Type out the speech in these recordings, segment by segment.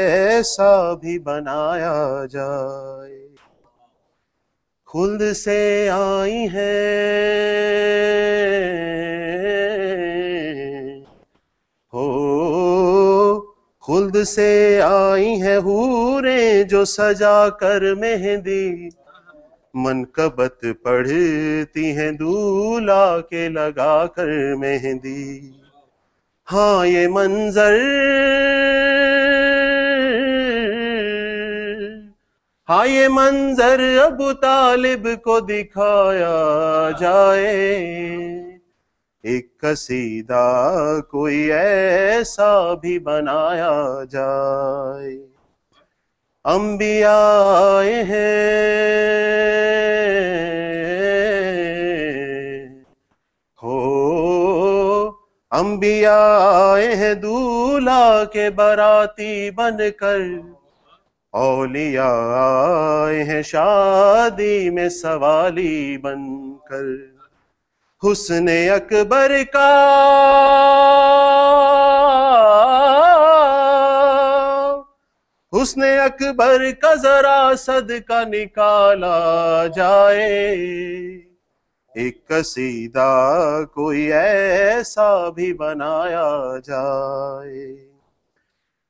ایسا بھی بنایا جائے. خلد سے آئی ہیں ہو، خلد سے آئی ہیں حوریں جو سجا کر مہندی منقبت پڑھتی ہیں دولہا کے لگا کر مہندی. ہاں یہ منظر، ہاں یہ منظر ابو طالب کو دکھایا جائے. ایک قصیدہ کوئی ایسا بھی بنایا جائے. انبیاء آئے ہیں ہو، انبیاء آئے ہیں دولہا کے باراتی بن کر. اولیاء آئے ہیں شادی میں سوالی بن کر. حسن اکبر کا حسن اکبر کا ذرا صدقہ نکالا جائے. ایک قصیدہ کوئی ایسا بھی بنایا جائے.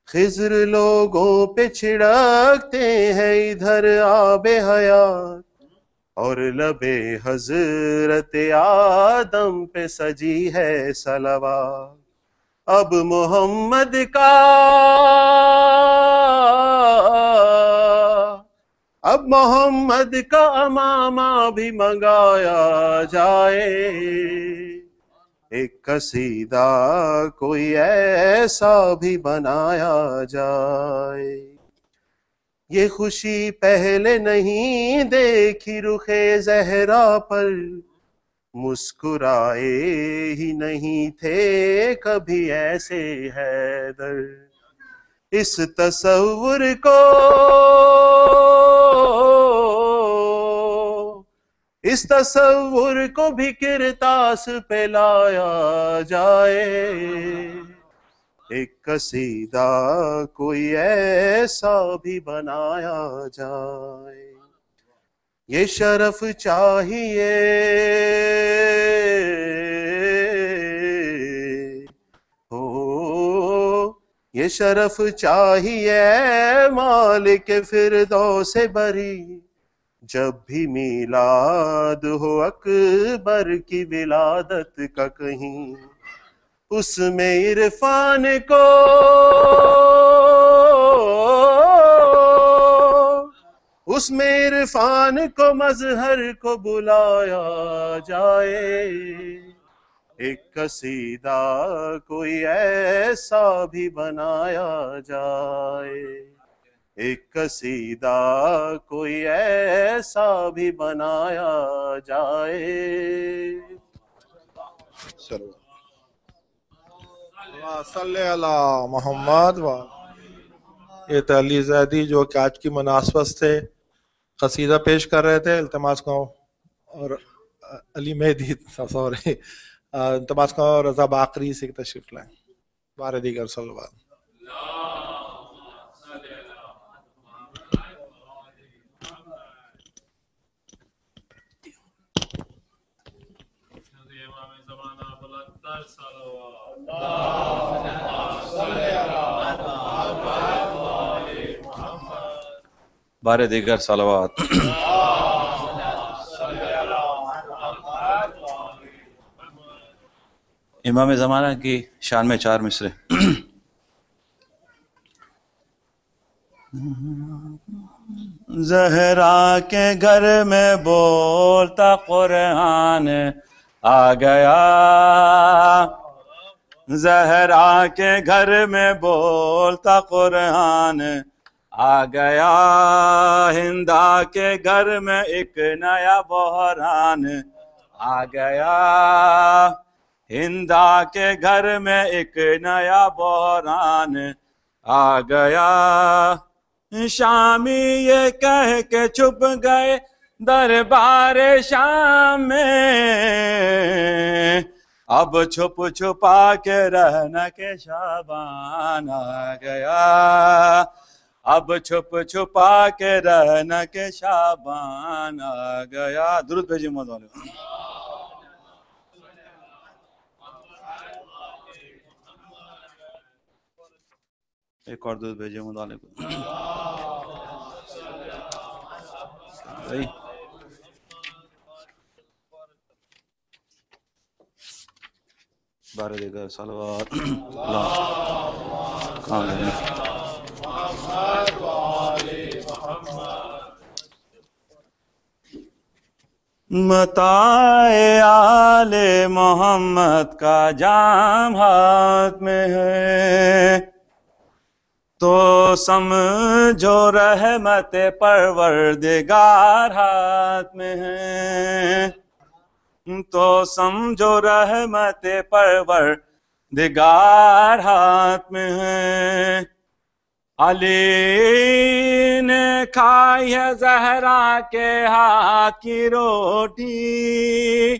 خضر لوگوں پہ چھڑکتے ہیں ادھر آب حیات، اور لب حضرت آدم پہ سجی ہے صلوات. اب محمد کا امامہ بھی منگایا جائے. ایک قصیدہ کوئی ایسا بھی بنایا جائے. یہ خوشی پہلے نہیں دیکھی رخ زہرا پر، مسکرائے ہی نہیں تھے کبھی ایسے حیدر. اس تصور کو بھی کرتاس پہ لایا جائے. ایک قصیدہ کوئی ایسا بھی بنایا جائے. یہ شرف چاہیے ہو، یہ شرف چاہیے مالک فردوس بری. جب بھی میلاد ہو اکبر کی ولادت کا کہیں، اس میں عرفان کو مظہر کو بلایا جائے. ایک قصیدہ کوئی ایسا بھی بنایا جائے. ایک قصیدہ کوئی ایسا بھی بنایا جائے. صلی اللہ محمد. یہ تھے علی زیدی جو کہ آج کی مناسبت سے قصیدہ پیش کر رہے تھے. التماس کو اور علی مہدی سوری التماس کو رضا باقری سے تشریف لائیں. بار دیگر صلوات. بار دیگر صلوات. امام زمانہ کی شان میں 4 مصرے. زہرا کے گھر میں بولتا قرآن آ گیا، زہرا کے گھر میں بولتا قرآن آ گیا. ہندا کے گھر میں ایک نیا بحران آ گیا، ہندا کے گھر میں ایک نیا بحران آ گیا. شامی یہ کہہ کے چھپ گئے دربار شام میں، اب چھپ چھپا کے رہنا کے شابان آ گیا. اب چھپ چھپا کے رہنا کہ شعبان آ گیا. درود بھیجیے محمد والے. ایک اور درود بھیجیے محمد والے کو. بارے دیگر صلوات متاع آل محمد کا جام ہاتھ میں ہے تو سمجھو رحمت پروردگار ہاتھ میں ہے تو سمجھو رحمت پروردگار ہاتھ میں ہے. علی نے کھائی ہے زہرا کے ہاتھ کی روٹی.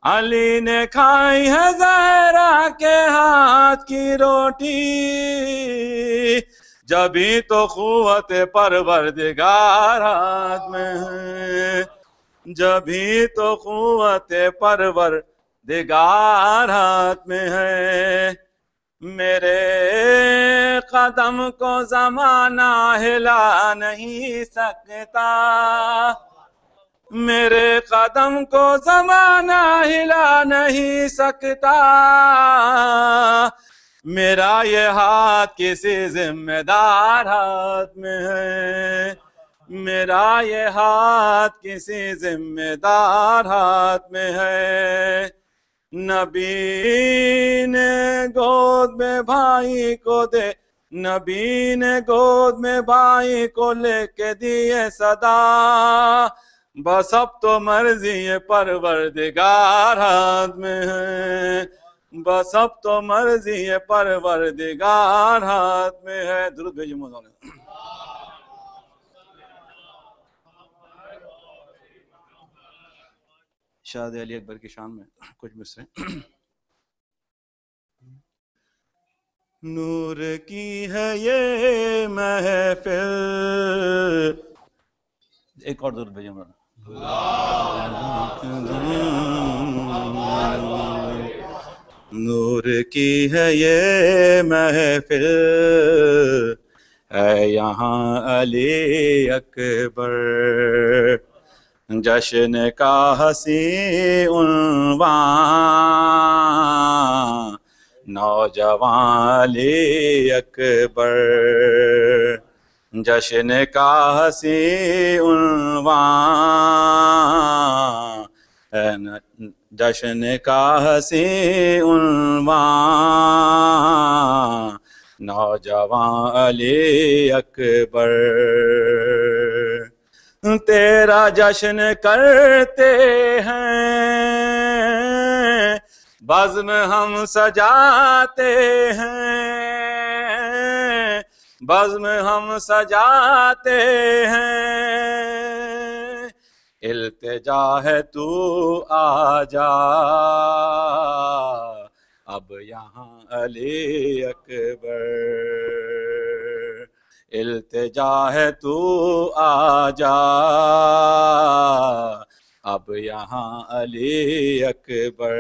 علی نے کھائی ہے زہرا کے ہاتھ کی روٹی. جبھی تو قوت پروردگار ہاتھ میں ہے. جبھی تو قوت پروردگار ہاتھ میں ہے. میرے قدم کو زمانہ ہلا نہیں سکتا. میرے قدم کو زمانہ ہلا نہیں سکتا. میرا یہ ہاتھ کسی ذمہ دار ہاتھ میں ہے. میرا یہ ہاتھ کسی ذمہ دار ہاتھ میں ہے. نبی نے گود میں بھائی کو دے. نبی نے گود میں بھائی کو لے کے دیے صدا. بس اب تو مرضی پروردگار ہاتھ میں ہے. بس اب تو مرضی پروردگار ہاتھ میں ہے. درود بھیجیے مولانا. شاہد علی اکبر کی شان میں کچھ مصرے. نور کی ہے یہ محفل. ایک اور درود بھیجیے مولانا. نور کی ہے یہ محفل ہے یہاں علی اکبر. جشن کا حسین عنوان نوجوان علی اکبر. جشن کا حسین عنوان جشن کا حسین عنوان نوجوان علی اکبر. تیرا جشن کرتے ہیں بزم ہم سجاتے ہیں. بزم ہم سجاتے ہیں. التجا ہے تو آ جا اب یہاں علی اکبر. التجا ہے تو آ جا اب یہاں علی اکبر.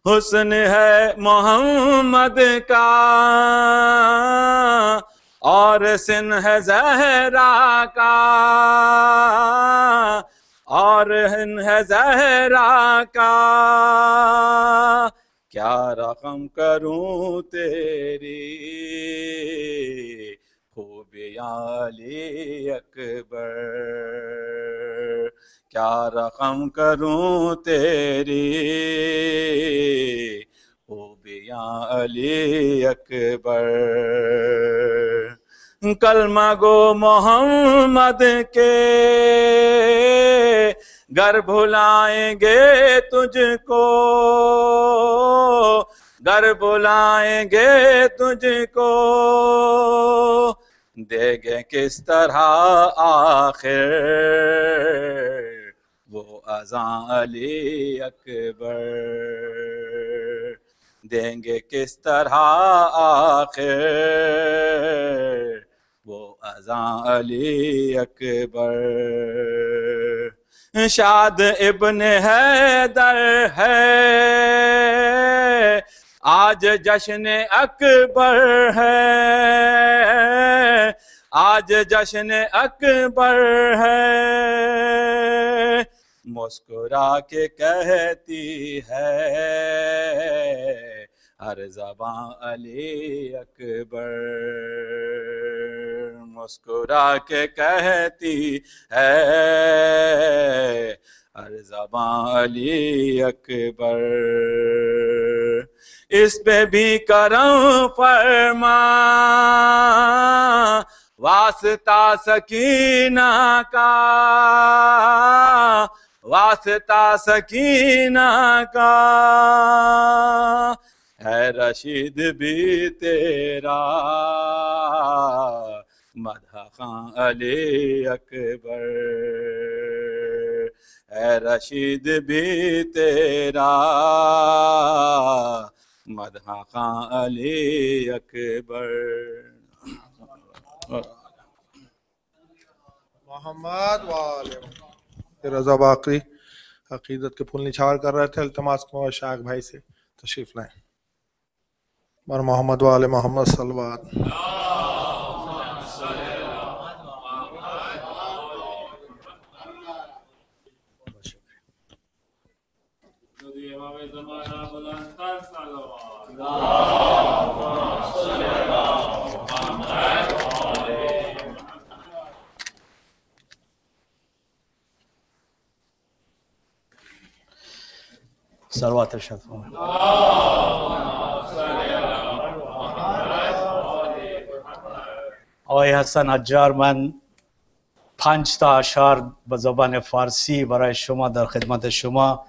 حسن ہے محمد کا اور سن ہے زہرا کا. اور ہن ہے زہرا کا. کیا رقم کروں تیری خوبیاں علی اکبر. کیا رقم کروں تیری خوبیاں علی اکبر. کلمہ گو محمد کے گر بھلائیں گے تجھ کو. گر بلائیں گے تجھ کو. دے گے کس طرح آخر وہ اذاں علی اکبر. دیں گے کس طرح آخر وہ اذاں علی اکبر. شاد ابن حیدر ہے آج جشن اکبر ہے، آج جشن اکبر ہے. مسکرا کے کہتی ہے ہر زباں علی اکبر، مسکرا کے کہتی ہے ہر زباں علی اکبر. اس پہ بھی کرم فرما واسطہ سکینہ کا، واسطہ سکینہ کا. ہے رشید بھی تیرا مدح خاں علی اکبر، ہے رشید بھی تیرا مدح خاں علی اکبر. محمد والے رضا باقری عقیدت کے پھول نچھاور کر رہے تھے. التماس کو شاق بھائی سے تشریف لائیں. اور محمد والے محمد صلوات. صلوات ارشاد فرمائیں. آقای حسن حجار، من 5 تا اشعار به زبان فارسی برای شما در خدمت شما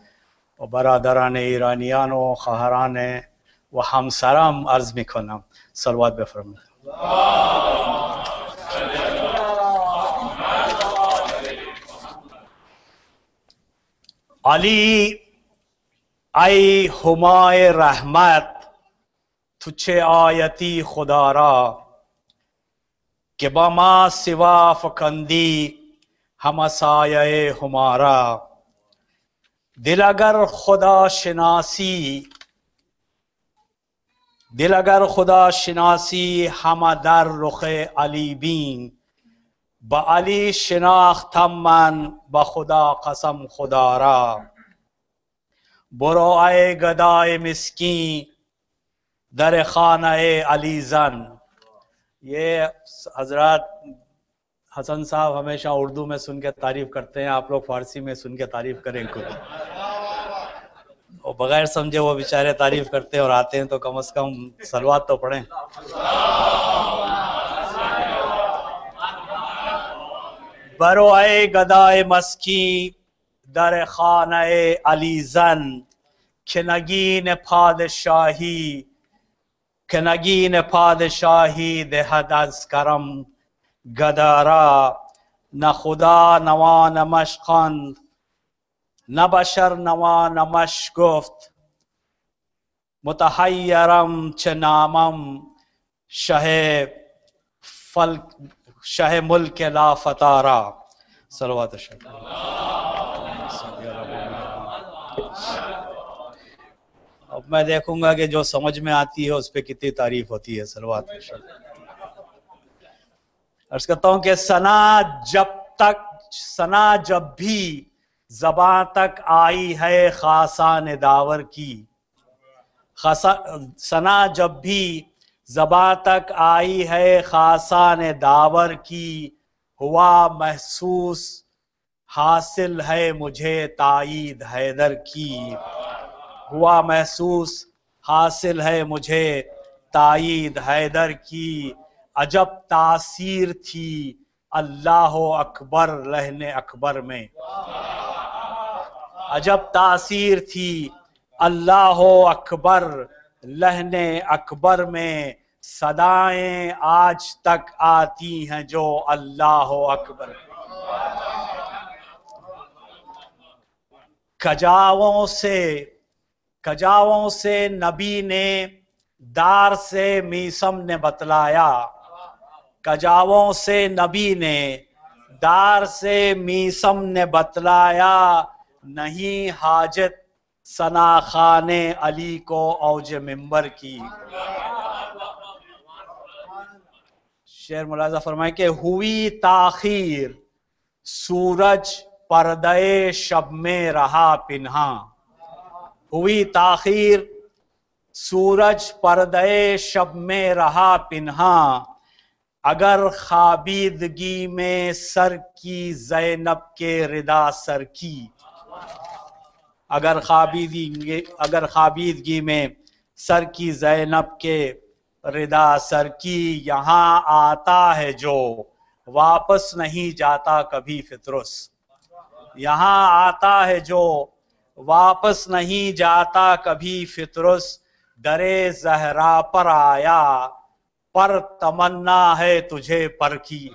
و برادران ایرانیان و خواهران و همسرم عرض میکنم. صلوات بفرمایید. علی ای همای رحمت، تو چه آیتی خدا را که با ما سوا فکندی هم سایه همارا. دل اگر خدا شناسی همه در رخ علی بین. با علی شناختم من با خدا قسم خدا را. برو ای گدای مسکین در خانه علی زن. یہ حضرات حسن صاحب ہمیشہ اردو میں سن کے تعریف کرتے ہیں، آپ لوگ فارسی میں سن کے تعریف کریں ان کو. اور بغیر سمجھے وہ بیچارے تعریف کرتے ہیں اور آتے ہیں تو کم از کم صلوات تو پڑھیں. برو اے گدای مسکی در خانه علی زن، که نگین پادشاهی دهد از کرم گدارا. نه خدا نوا نمش خواند، نه بشر نوا نمش گفت. متحیرم چه نامم شه ملک لا فتارا. صلوات الشکر. اب میں دیکھوں گا کہ جو سمجھ میں آتی ہے اس پہ کتنی تعریف ہوتی ہے. صلوات الشکر. عرض کرتا ہوں کہ ثنا جب بھی زبان تک آئی ہے خاصان داور کی. ثنا جب بھی زبان تک آئی ہے خاصان داور کی. ہوا محسوس حاصل ہے مجھے تائید حیدر کی. ہوا محسوس حاصل ہے مجھے تائید حیدر کی. عجب تاثیر تھی اللہ اکبر لہن اکبر میں. عجب تاثیر تھی اللہ اکبر لہن اکبر میں. صدائیں آج تک آتی ہیں جو اللہ اکبر. کجاووں سے کجاووں سے نبی نے دار سے میسم نے بتلایا، کجاووں سے نبی نے دار سے میسم نے بتلایا، نہیں حاجت ثنا خان علی کو اوج منبر کی۔ شعر ملاحظہ فرمائیں کہ ہوئی تاخیر سورج پردے شب میں رہا پنہاں، ہوئی تاخیر سورج پردے شب میں رہا پنہاں، اگر خوابیدگی میں سر کی زینب کے ردا سر کی، اگر خوابیدگی میں سر کی زینب کے ردا سر کی، یہاں آتا ہے جو واپس نہیں جاتا کبھی فطرس، یہاں آتا ہے جو واپس نہیں جاتا کبھی فطرس، درے زہرا پر آیا پر تمنا ہے تجھے پر کی۔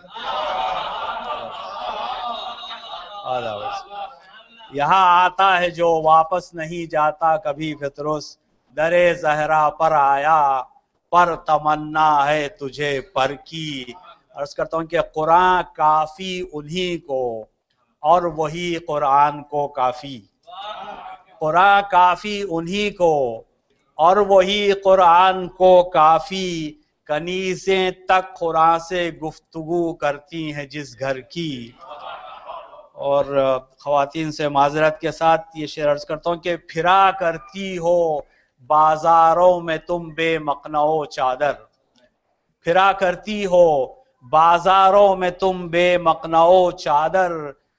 یہاں آتا ہے جو واپس نہیں جاتا کبھی فطرس، درے زہرا پر آیا پر تمنا ہے تجھے پر کی۔ عرض کرتا ہوں کہ قرآن کافی انہی کو اور وہی قرآن کو کافی، قرآن کافی انہی کو اور وہی قرآن کو کافی، کنیزیں تک قرآن سے گفتگو کرتی ہیں جس گھر کی۔ اور خواتین سے معذرت کے ساتھ یہ شعر عرض کرتا ہوں کہ پھرا کرتی ہو بازاروں میں تم بے مقنعو چادر، پھرا کرتی ہو بازاروں میں تم بے مقنعو چادر،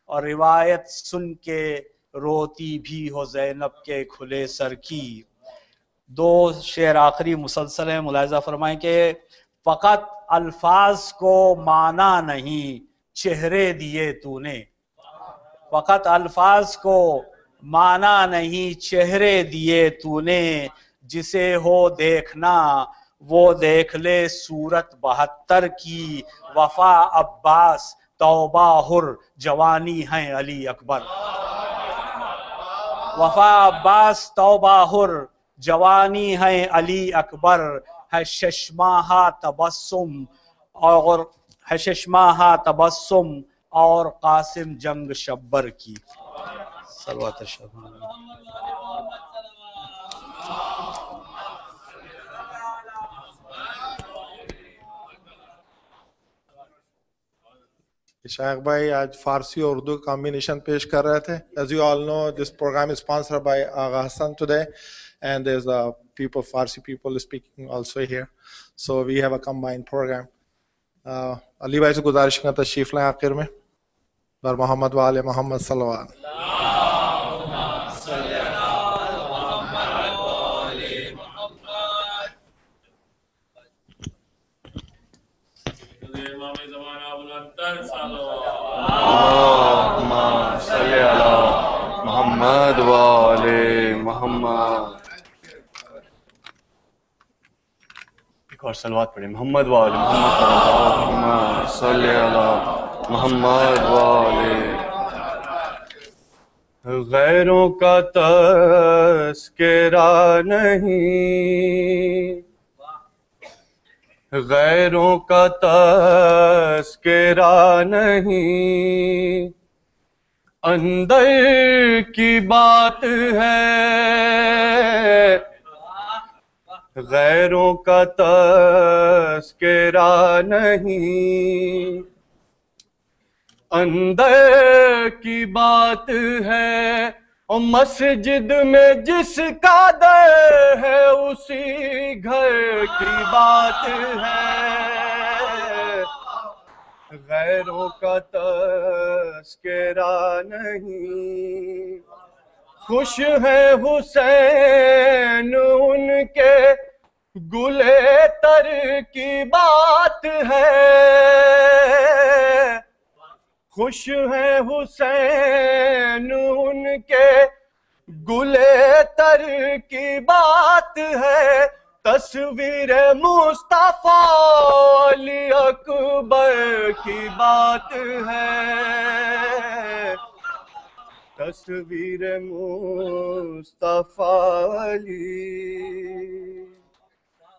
اور روایت سن کے روتی بھی ہو زینب کے کھلے سر کی۔ دو شعر آخری مسلسل ہیں، ملاحظہ فرمائیں کہ فقط الفاظ کو مانا نہیں چہرے دیے تو نے، فقط الفاظ کو مانا نہیں چہرے دیے تو نے، جسے ہو دیکھنا وہ دیکھ لے صورت 72 کی، وفا عباس توبہ حر جوانی ہیں علی اکبر، وفا عباس توبہ حر جوانی ہیں علی اکبر، ہے شش ماہا تبسم اور ہے شش ماہا تبسم اور قاسم جنگ شبر کی۔ صلوات الشباب۔ شائق بھائی آج فارسی اور اردو کمبینیشن پیش کر رہے تھے. As you all know, this program is sponsored by Agha Hassan today, and there's people, Farsi people speaking also here. So we have a combined program. علی بھائی سے گزارش کرنا تشریف لائیں آخر میں. بر محمد و آل محمد صلی اللہ علیہ وسلم. محمد والے محمد. ایک اور صلوات پڑھیں. محمد والے محمد صلی اللہ محمد والے. غیروں کا تذکرہ نہیں، غیروں کا تذکرہ نہیں، اندر کی بات ہے. غیروں کا تذکرہ نہیں، اندر کی بات ہے. اور مسجد میں جس کا در ہے اسی گھر کی بات ہے. غیروں کا تذکرہ نہیں. خوش ہے حسین ان کے گلے تر کی بات ہے. خوش ہے حسین ان کے گلے تر کی بات ہے. تصویر مصطفیٰ علی اکبر کی بات ہے. تصویر مصطفیٰ علی،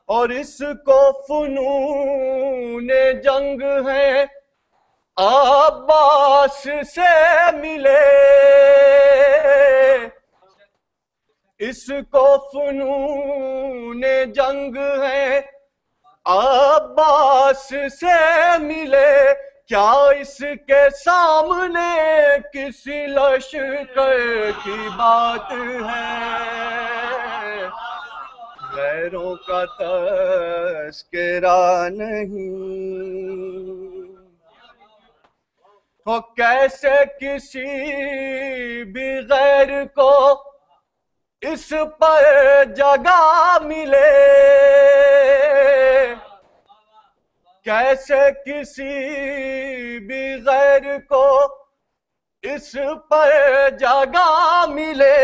اور اس کو فنون جنگ ہے عباس سے ملے، اس کو فنون جنگ ہے عباس سے ملے، کیا اس کے سامنے کسی لشکر کی بات ہے؟ غیروں کا تذکرہ نہیں، تو کیسے کسی بھی غیر کو اس پر جگہ ملے، کیسے کسی بھی غیر کو اس پر جگہ ملے،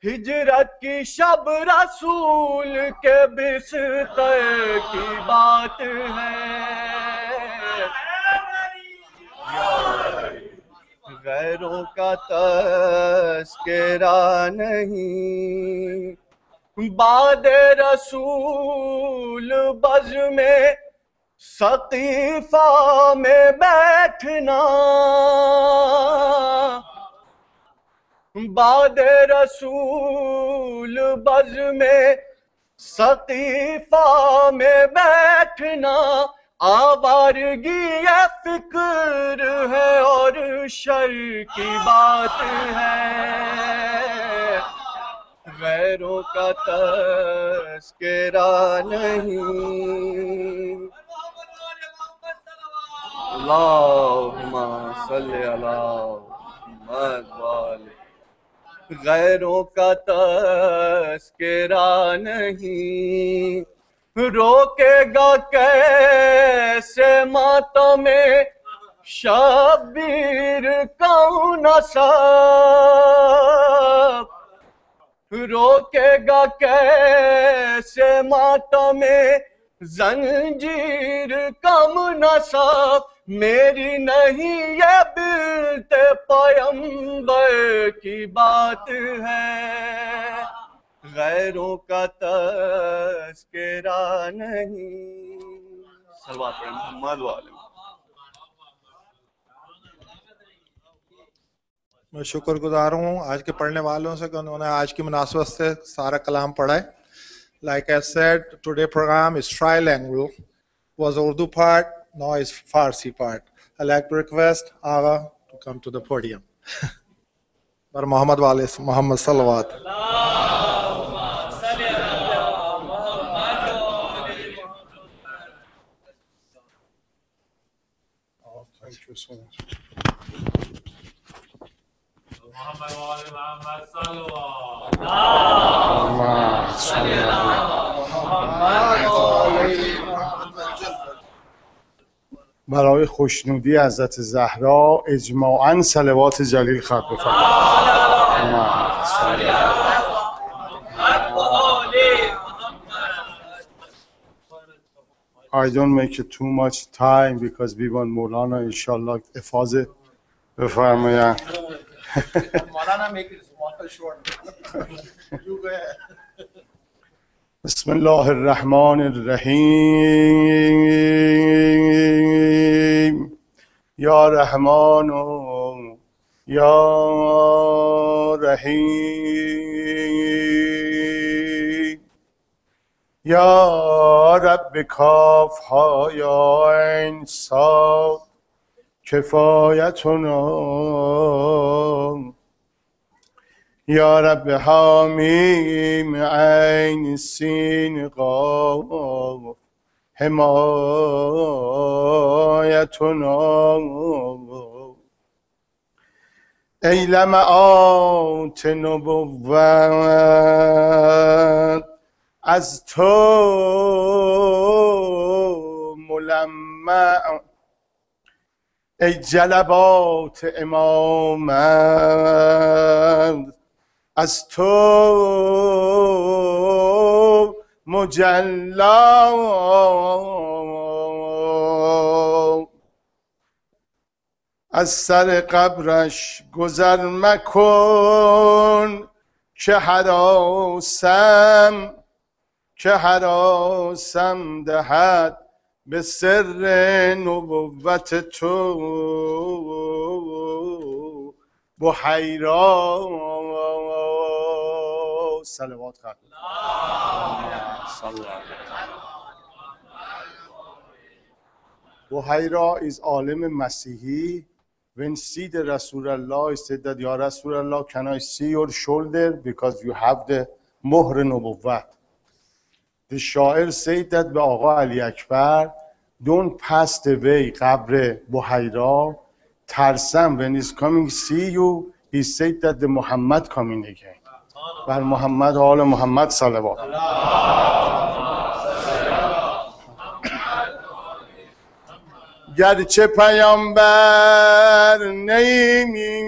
ہجرت کی شب رسول کے بستر کی بات ہے، غیروں کا تذکرہ نہیں۔ بعد رسول بز میں سقیفہ میں بیٹھنا، بعد رسول بز میں سقیفہ میں بیٹھنا، آوارگی فکر ہے اور شر کی بات ہے، غیروں کا تذکرہ نہیں۔ اللہم صلی علی محمد وآلہ، غیروں کا تذکرہ نہیں، روکے گا کیسے ماتم شبیر کون سب، روکے گا کیسے ماتم زنجیر کم نصب، میری نہیں یہ بلت پیمبر کی بات ہے، غیروں کا تذکرہ نہیں۔ صلوات پڑھیں محمد وآلہ۔ میں شکر گزار ہوں آج کے پڑھنے والوں سے کہ انہوں نے آج کی مناسبت سے سارا کلام پڑھا ہے۔ Like I said, today program is trilingual. Was Urdu part, now is Farsi part. I'd like to request Agha to come to the podium. Bar Muhammad wale Muhammad salawat. Thank you so much. محمد وآل محمد صلوات. برای خوشنودی حضرت زهرا اجماعاً صلوات جلیل خط بفرمایید. I don't make it too much time because we want مولانا انشاءالله افاضه بفرمایند. Maulana, make it small, short. You go ahead. بسم الله الرحمن الرحیم. یا رحمان یا رحیم، یا رب کاف ها یا عین صاد کفایتنا، یا رب حامیم عین سین قاف حمایتنا، ای لمعات نبوت از تو ملمع، ای جلبات امامت از تو مجلا، از سر قبرش گذر مکن که هراسم دهد به سر نبوت تو بحیرا. صلوات خواهد Buhaira is alim Masihi. When see the Rasulullah, he said that, Ya Rasulullah, can I see your shoulder? Because you have the Muhr Nubuwwat. The Sha'ir said that by Agha Ali Akbar, don't pass the way, Qabr Buhaira. Tarsam, when he's coming to see you, he said that the Muhammad coming again. Bar Muhammad, all Muhammad, salawat. گرچه پیامبر نیمی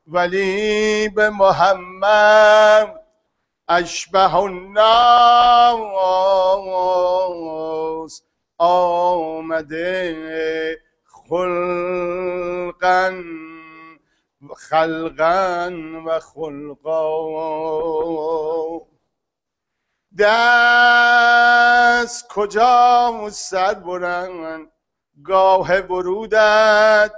ولی به محمد اشبه الناس آمده خلقا و خلقا. دست کجا سر برند گاه ورودت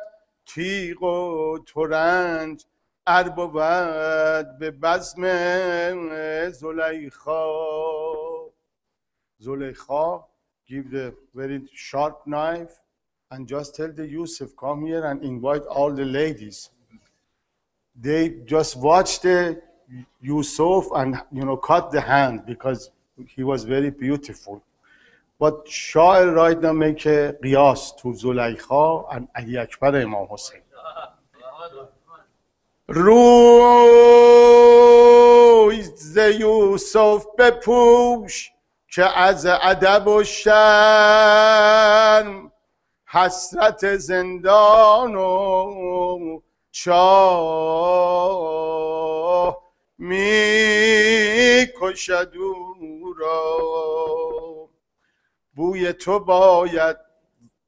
تیغ و ترنج ار بود به بزم Zulaikha give the very sharp knife and just tell the Yusuf come here and invite all the ladies. They just watch the Yusuf and cut the hand because he was very beautiful. But Sha'ir right now make a qiyas to Zulaykha and Ali Akbar Imam Hussein. روی ز یوسف بپوش که از ادب و شرم حسرت زندان و چاه می کشد او را. بوی تو باید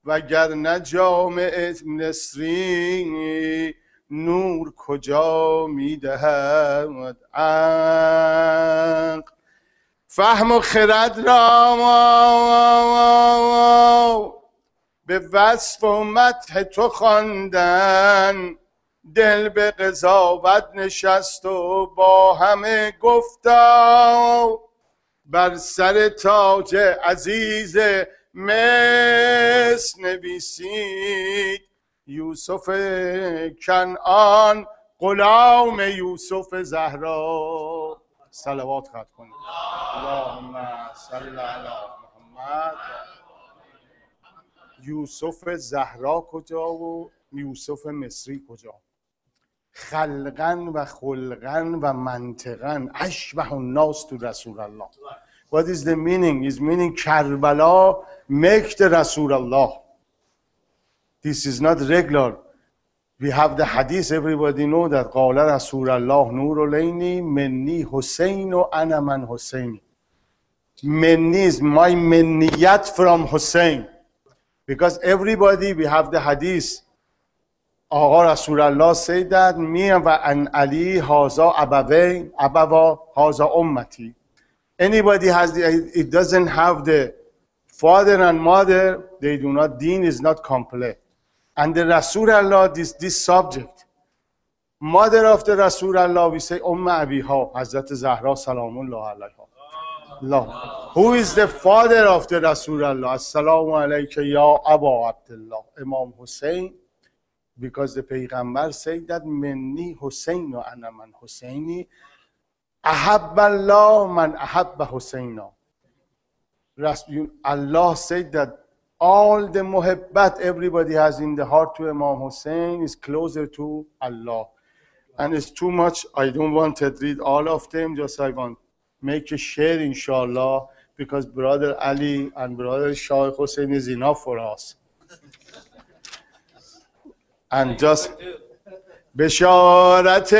وگرنه جامع نسرین نور کجا میدهد عقل. فهم و خرد را به وصف و مدح تو خواندن، دل به قضاوت نشست و با همه گفتا بر سر تاج عزیز مصر نویسید یوسف کنعان غلام یوسف زهرا. صلوات خواهد کنید. اللهم صل علی محمد. یوسف زهرا کجا و یوسف مصری کجا؟ خلقن و خلقن و منطقن اشبه الناس تو رسول الله. What is the meaning? Is meaning Karbala make the Rasul Allah. This is not regular. We have the hadith, everybody know that قال رسول الله نور العینی منی حسین و انا من حسینی. Menni is my menniyat from Hussein. Because everybody, we have the hadith. Agha Rasulullah said that me and Ali haza abawain, abawa haza ummati. Anybody has it doesn't have the father and mother, they do not, deen is not complete. And the Rasulullah, this subject, mother of the Rasulullah, we say Abiha, Hazrat Zahra Salamullah alayha. Who is the father of the Rasulullah? Assalamu alayka ya Aba Abdullah, Imam Hussein. Because the Payghambar said that Minni Hussein wa ana man Husseini. Ahabba Allah man ahabba Husseina. Allah said that all the muhabbat everybody has in the heart to Imam Hussein is closer to Allah. And it's too much. I don't want to read all of them. Just I want make a share inshallah, because brother Ali and brother Shaykh Hussein is enough for us. And just بشارت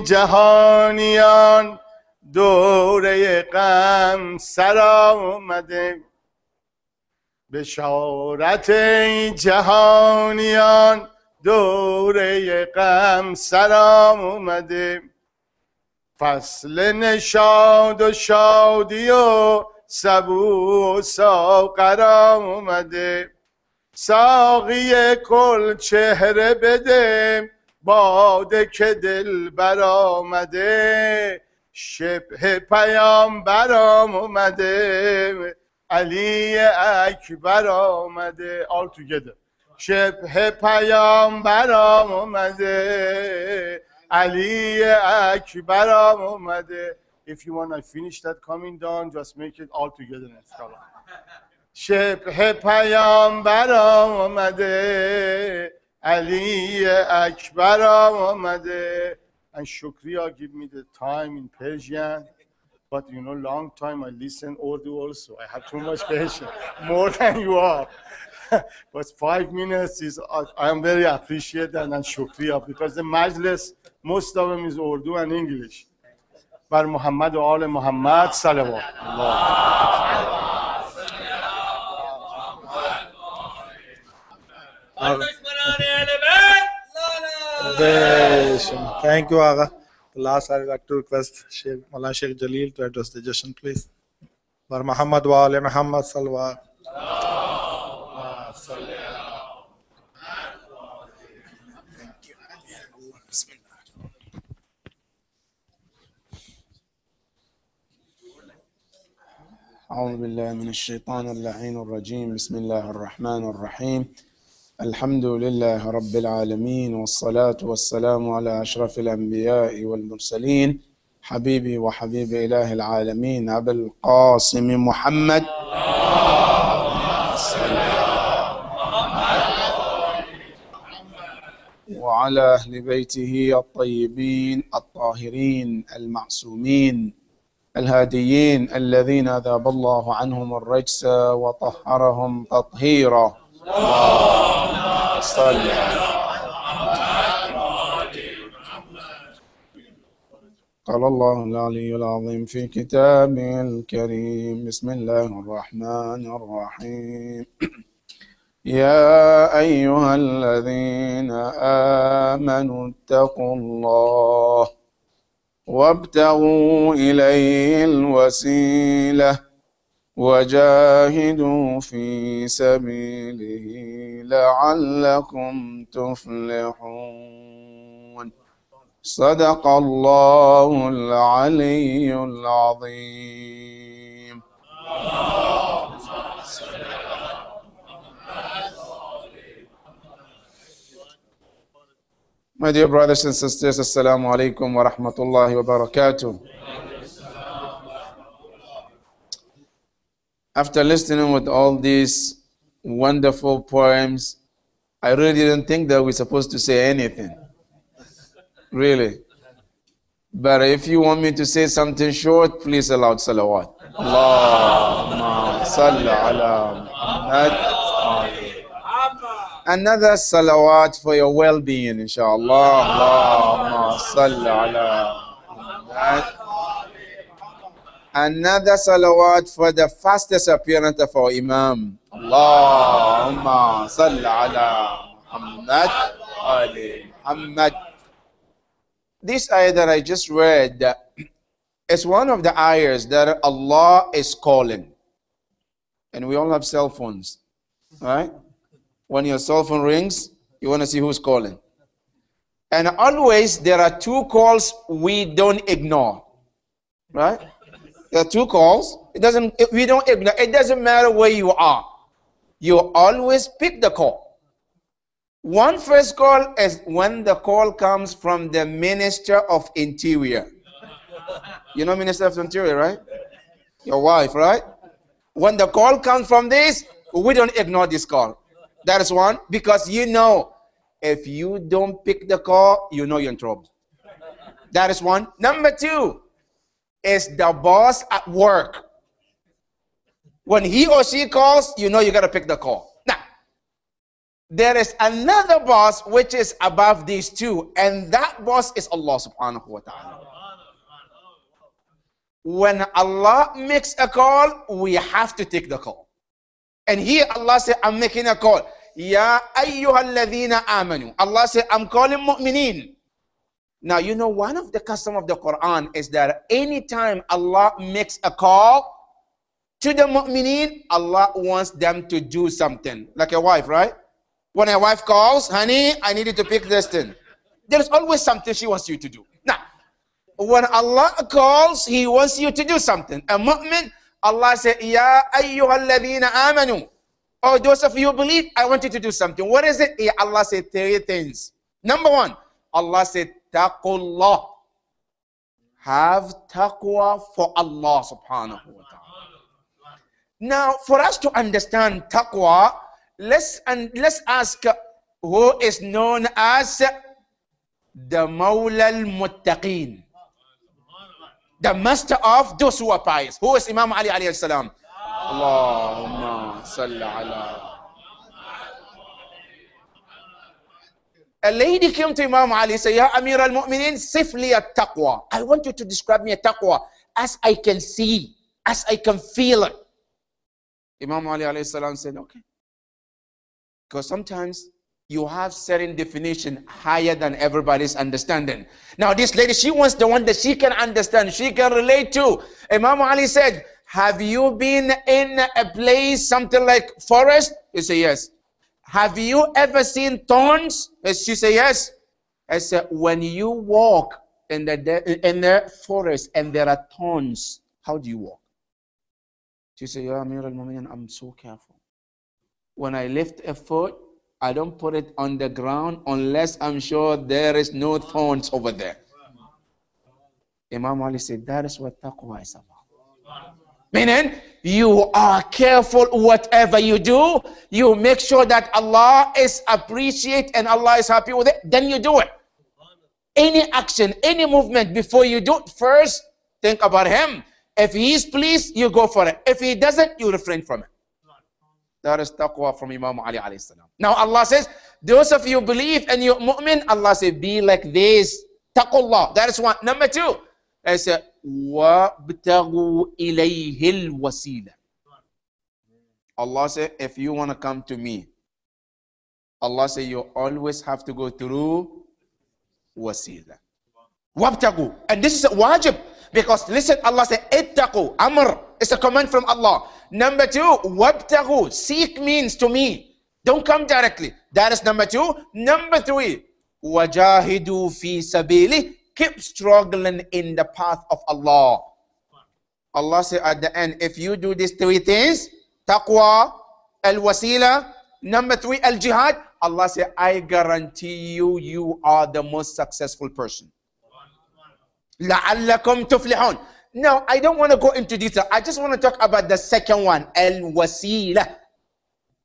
جهانیان دوره غم سر آمده، بشارت N جهانیان دوره غم سرام اومده، فصل نشاد و شادی و سبو و ساغرام اومده. ساقی کل چهره بده باده که دل برآمده، شبه پیامبرام اومده، علی اکبر آمده. all together. شبه پیامبرام اومده، Ali اکبرام اومده. If you want to finish that coming down, just make it all together. شبه پیامبرام اومده، Ali اکبرام اومده. And Shukriya give me the time in Persian, but you know, long time I listen Urdu also. I have too much patience, more than you are. But 5 minutes is, I am very appreciated and Shukriya, because the majlis, most of them is Urdu and English. بر محمد و آل محمد صلوات. Thank you, Agha. Last, I would like to request Maulana Sheikh Jalil to address the session, please. Bar Muhammad wa ali Muhammad salawat. أعوذ بالله من الشيطان اللعين الرجيم. بسم الله الرحمن الرحيم. الحمد لله رب العالمين، والصلاة والسلام على أشرف الأنبياء والمرسلين، حبيبي وحبيب إله العالمين أبي القاسم محمد وعلى أهل بيته الطيبين الطاهرين المعصومين الهاديين الذين أذاب الله عنهم الرجس وطهرهم تطهيرا. اللهم صل قال الله العلي العظيم في كتابه الكريم. بسم الله الرحمن الرحيم. يا أيها الذين آمنوا اتقوا الله وابتغوا إليه الوسيلة وجاهدوا في سبيله لعلكم تفلحون. صدق الله العلي العظيم. My dear brothers and sisters, Assalamu alaikum wa rahmatullahi wa barakatuh. After listening with all these wonderful poems, I really didn't think that we're supposed to say anything. Really. But if you want me to say something short, please allow salawat. Allahumma salli ala Muhammad. Another salawat for your well-being, inshallah. Allahumma salli ala Muhammad. Another salawat for the fastest appearance of our Imam. Allahumma salli ala Muhammad. Ali Muhammad. This ayah that I just read is one of the ayahs that Allah is calling. And we all have cell phones, right? When your cell phone rings, you want to see who's calling. And always there are two calls we don't ignore, right? There are two calls. We don't ignore. It doesn't matter where you are. You always pick the call. One first call is when the call comes from the Minister of Interior. You know Minister of Interior, right? Your wife, right? When the call comes from this, we don't ignore this call. That is one, because you know, if you don't pick the call, you know you're in trouble. That is one. Number two is the boss at work. When he or she calls, you know you got to pick the call. Now, there is another boss which is above these two, and that boss is Allah subhanahu wa ta'ala. When Allah makes a call, we have to take the call. And here Allah said, I'm making a call. Ya ayyuhalladhina amanu. Allah said, I'm calling mu'mineen. Now, you know, one of the custom of the Quran is that anytime Allah makes a call to the mu'mineen, Allah wants them to do something. Like a wife, right? When a wife calls, honey, I need you to pick this thing. There's always something she wants you to do. Now, when Allah calls, He wants you to do something. A mu'min, Allah said, Ya ayyuhalladhina amanu. Oh, those of you who believe, I want you to do something. What is it? Allah said 3 things. Number 1, Allah said, Taqullah. Have taqwa for Allah subhanahu wa ta'ala. Now, for us to understand taqwa, let's ask who is known as the Mawla al-Muttaqeen, the master of those who are pious. Who is Imam Ali alayhi salam? Allahumma salli ala. A lady came to Imam Ali and said, Ya Amir al-Mu'mineen, sifli at-taqwa. I want you to describe me a taqwa as I can see, as I can feel it. Imam Ali alayhi salam said, okay. Because sometimes you have certain definition higher than everybody's understanding. Now this lady, she wants the one that she can understand, she can relate to. Imam Ali said, have you been in a place, something like forest? He said, yes. Have you ever seen thorns? She said, yes. I said, when you walk in the forest and there are thorns, how do you walk? She said, Ya Amir al-Mu'mineen, I'm so careful. When I lift a foot, I don't put it on the ground unless I'm sure there is no thorns over there. Imam Ali said, that is what taqwa is about. Meaning, you are careful whatever you do. You make sure that Allah is appreciated and Allah is happy with it. Then you do it. Any action, any movement, before you do it, first think about Him. If He is pleased, you go for it. If He doesn't, you refrain from it. That is taqwa from Imam Ali alayhi salam. Now Allah says, those of you believe and you mu'min, Allah says, be like this. Taqullah. That is one. Number 2, I said, وَابْتَغُوا إِلَيْهِ الْوَسِيلَةِ. Allah said, if you want to come to me, Allah said, you always have to go through wasila. وَابْتَغُوا. And this is a wajib. Because listen, Allah said, ittaqu, amr. It's a command from Allah. Number 2, wabtaghu. Seek means to me. Don't come directly. That is number 2. Number 3, wajahidu fi sabili. Keep struggling in the path of Allah. Allah said at the end, if you do these 3 things, taqwa, al-wasila, number 3, al-jihad, Allah said, I guarantee you, you are the most successful person. لَعَلَّكُمْ تُفْلِحُونَ. Now, I don't want to go into detail. I just want to talk about the second one, al-wasila,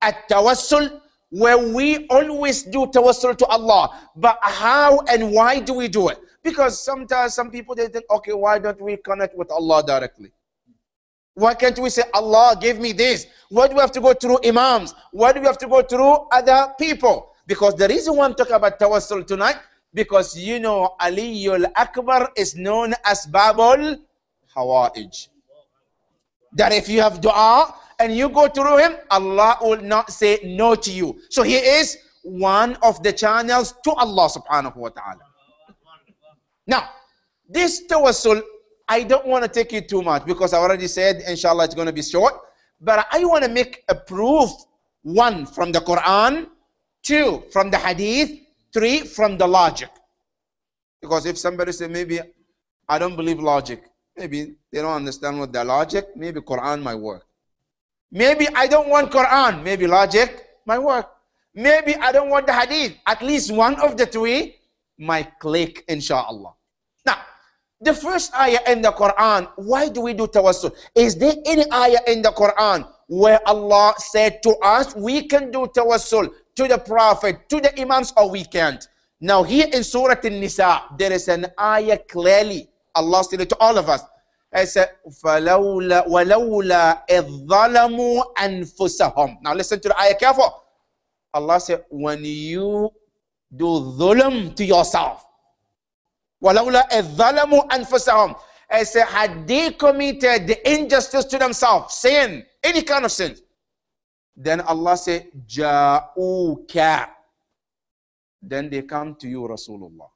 at-tawassul, where we always do tawassul to Allah. But how and why do we do it? Because sometimes some people, they think, okay, why don't we connect with Allah directly? Why can't we say, Allah, give me this? Why do we have to go through imams? Why do we have to go through other people? Because the reason why I'm talking about tawassul tonight, because you know, Aliyul Akbar is known as Babul Hawaij. That if you have dua and you go through him, Allah will not say no to you. So he is one of the channels to Allah subhanahu wa ta'ala. Now, this tawassul, I don't want to take it too much because I already said, inshallah, it's going to be short. But I want to make a proof. 1, from the Quran. 2, from the Hadith. 3, from the logic. Because if somebody say, maybe I don't believe logic. Maybe they don't understand what the logic. Maybe Quran might work. Maybe I don't want Quran. Maybe logic might work. Maybe I don't want the Hadith. At least one of the 3 might click, inshallah. Now, the first ayah in the Quran, why do we do tawassul? Is there any ayah in the Quran where Allah said to us, we can do tawassul to the Prophet, to the Imams, or we can't? Now here in Surah An-Nisa, there is an ayah clearly. Allah said it to all of us. It said, وَلَوْلَا إِذْ ظَلَمُوا أَنفُسَهُمْ. Now listen to the ayah careful. Allah said, when you do dhulm to yourself, وَلَوْلَا إِذْ ظَلَمُوا أَنفُسَهُمْ. It said, had they committed the injustice to themselves, sin, any kind of sin, Then Allah said, Ja'uka. Then they come to you, Rasulullah.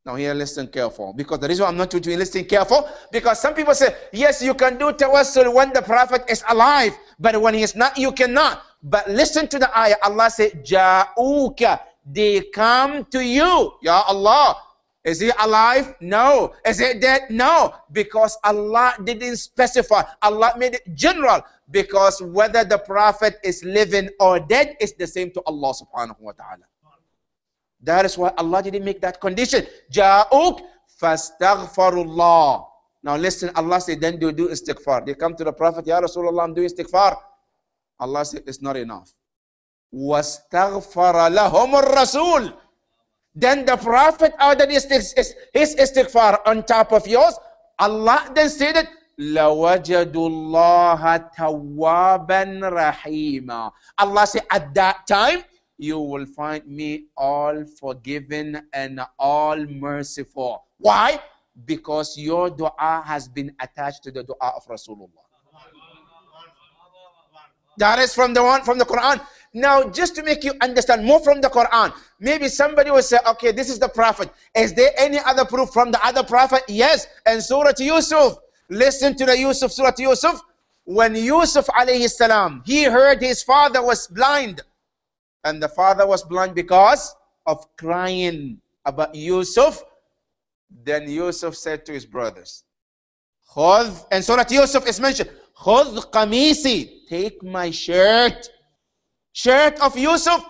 Now here, listen careful. Because the reason I'm not to listen careful, because some people say, yes, you can do tawassul when the Prophet is alive, but when he is not, you cannot. But listen to the ayah. Allah said, Ja'uka. They come to you. Ya Allah. Is he alive? No. Is he dead? No. Because Allah didn't specify. Allah made it general. Because whether the Prophet is living or dead is the same to Allah subhanahu wa ta'ala. That is why Allah didn't make that condition. Ja'uk fastaghfarullah. Now listen, Allah said, then do istighfar. They come to the Prophet, Ya Rasulullah, I'm doing istighfar. Allah said, it's not enough. Wastaghfara lahum ar-rasul. Then the Prophet added his istighfar on top of yours. Allah then said it, لَوَجَدُ اللَّهَ تَوَّابًا رَحِيمًا. Allah said, at that time, you will find me all forgiven and all merciful. Why? Because your dua has been attached to the dua of Rasulullah. That is from the Quran. Now, just to make you understand more from the Quran, maybe somebody will say, okay, this is the Prophet. Is there any other proof from the other Prophet? Yes, and Surah Yusuf. Listen to the Surah Yusuf. When Yusuf alayhi salam, he heard his father was blind. And the father was blind because of crying about Yusuf. Then Yusuf said to his brothers, Khudh, and Surah Yusuf is mentioned, Khudh qamisi, take my shirt. Shirt of Yusuf,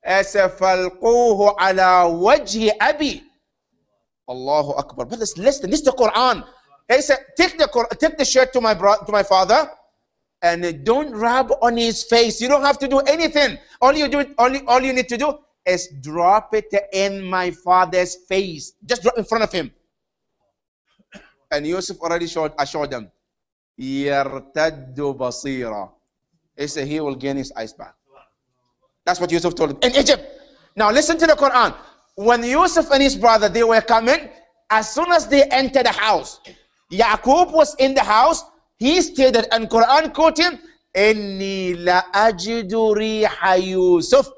as falquhu ala wajhi abi. Allahu Akbar. But listen, this is the Quran. He said, take the shirt to my father, and don't rub on his face. You don't have to do anything. All you need to do is drop it in my father's face. Just drop in front of him. And Yusuf already assured them, Yartaddu basira. He said he will gain his eyes back. That's what Yusuf told him in Egypt. Now listen to the Quran. When Yusuf and his brother, they were coming, as soon as they entered the house, Yaqub was in the house. He stated, and Quran quoted him, Inni la ajidu riha Yusuf.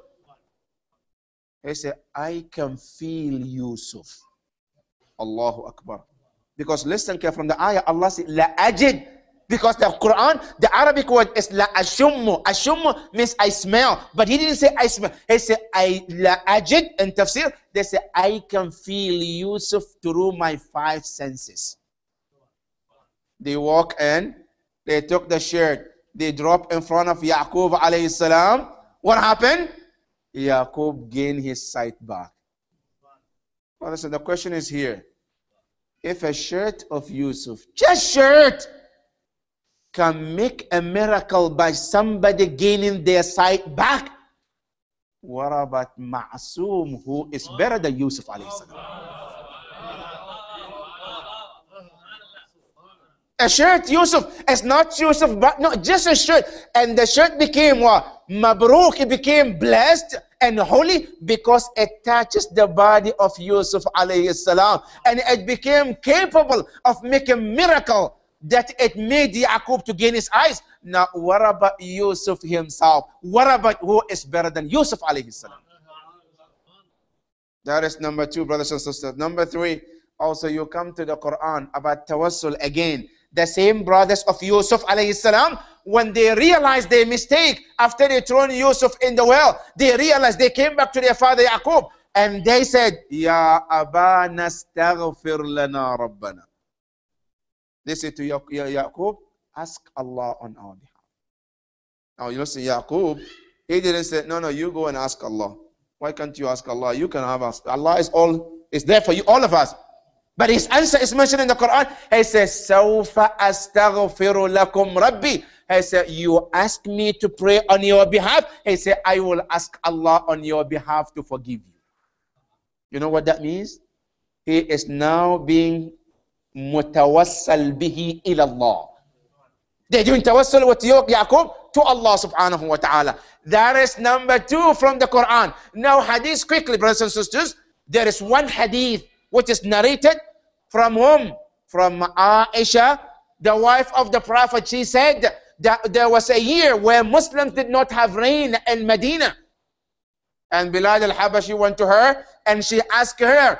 He said, I can feel Yusuf. Allahu Akbar. Because listen carefully from the ayah, Allah said, la ajid. Because the Quran, the Arabic word is la ashummu. Ashummu means I smell. But he didn't say I smell. He said, la ajid. In tafsir, they say, I can feel Yusuf through my 5 senses. They walk in, they took the shirt, they dropped in front of Yaqub alayhi salam. What happened? Yaqub gained his sight back. Well, so the question is here. If a shirt of Yusuf, just shirt, can make a miracle by somebody gaining their sight back, what about Ma'asum, who is better than Yusuf alayhi salam? A shirt, Yusuf, it's not Yusuf, but no, just a shirt. And the shirt became what? Mabruk, it became blessed and holy because it touches the body of Yusuf alayhi salam. And it became capable of making miracle that it made Yaqub to gain his eyes. Now, what about Yusuf himself? What about who is better than Yusuf alayhi salam? That is number 2, brothers and sisters. Number 3, also you come to the Quran about tawassul again. The same brothers of Yusuf alayhi salam, when they realized their mistake after they thrown Yusuf in the well, they realized, they came back to their father Yaqub and they said, Ya abana astaghfir lana rabbana. They said to Yaqub, ask Allah on our behalf. Now you listen, Yaqub, he didn't say, no, you go and ask Allah. Why can't you ask Allah? You can have us. Allah is there for you, all of us. But his answer is mentioned in the Quran. He says, Sawfa astaghfiru lakum rabbi. He said, you ask me to pray on your behalf. He said, I will ask Allah on your behalf to forgive you. You know what that means? He is now being mutawassal bihi ilallah. They're doing tawassul with Yaqub to Allah subhanahu wa ta'ala. That is number 2 from the Quran. Now hadith quickly, brothers and sisters. There is one hadith which is narrated from whom? From Aisha, the wife of the Prophet. She said that there was a year where Muslims did not have rain in Medina. And Bilal al-Habashi went to her and she asked her,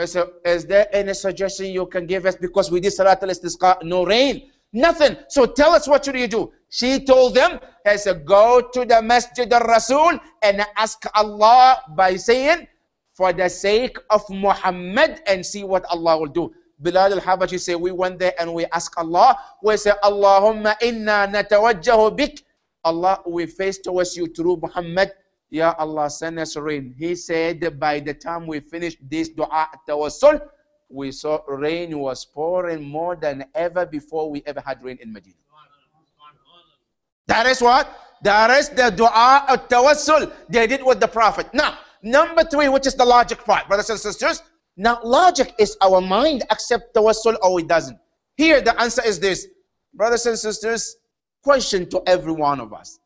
so, is there any suggestion you can give us? Because we did Salat al-Istisqa, no rain, nothing. So tell us, what should you do? She told them, I said, go to the Masjid al-Rasul and ask Allah by saying, for the sake of Muhammad, and see what Allah will do. Bilal al-Habashi said, we went there and we asked Allah. We said, Allahumma inna natawajjahu bik. Allah, we face towards you through Muhammad. Ya Allah, send us rain. He said, by the time we finished this dua tawassul, we saw rain was pouring more than ever before we ever had rain in Medina. That is what? That is the dua of tawassul they did with the Prophet. Now, number 3, which is the logic part, brothers and sisters. Now, logic is our mind accept tawassul or it doesn't. Here, the answer is this. Brothers and sisters, question to every one of us.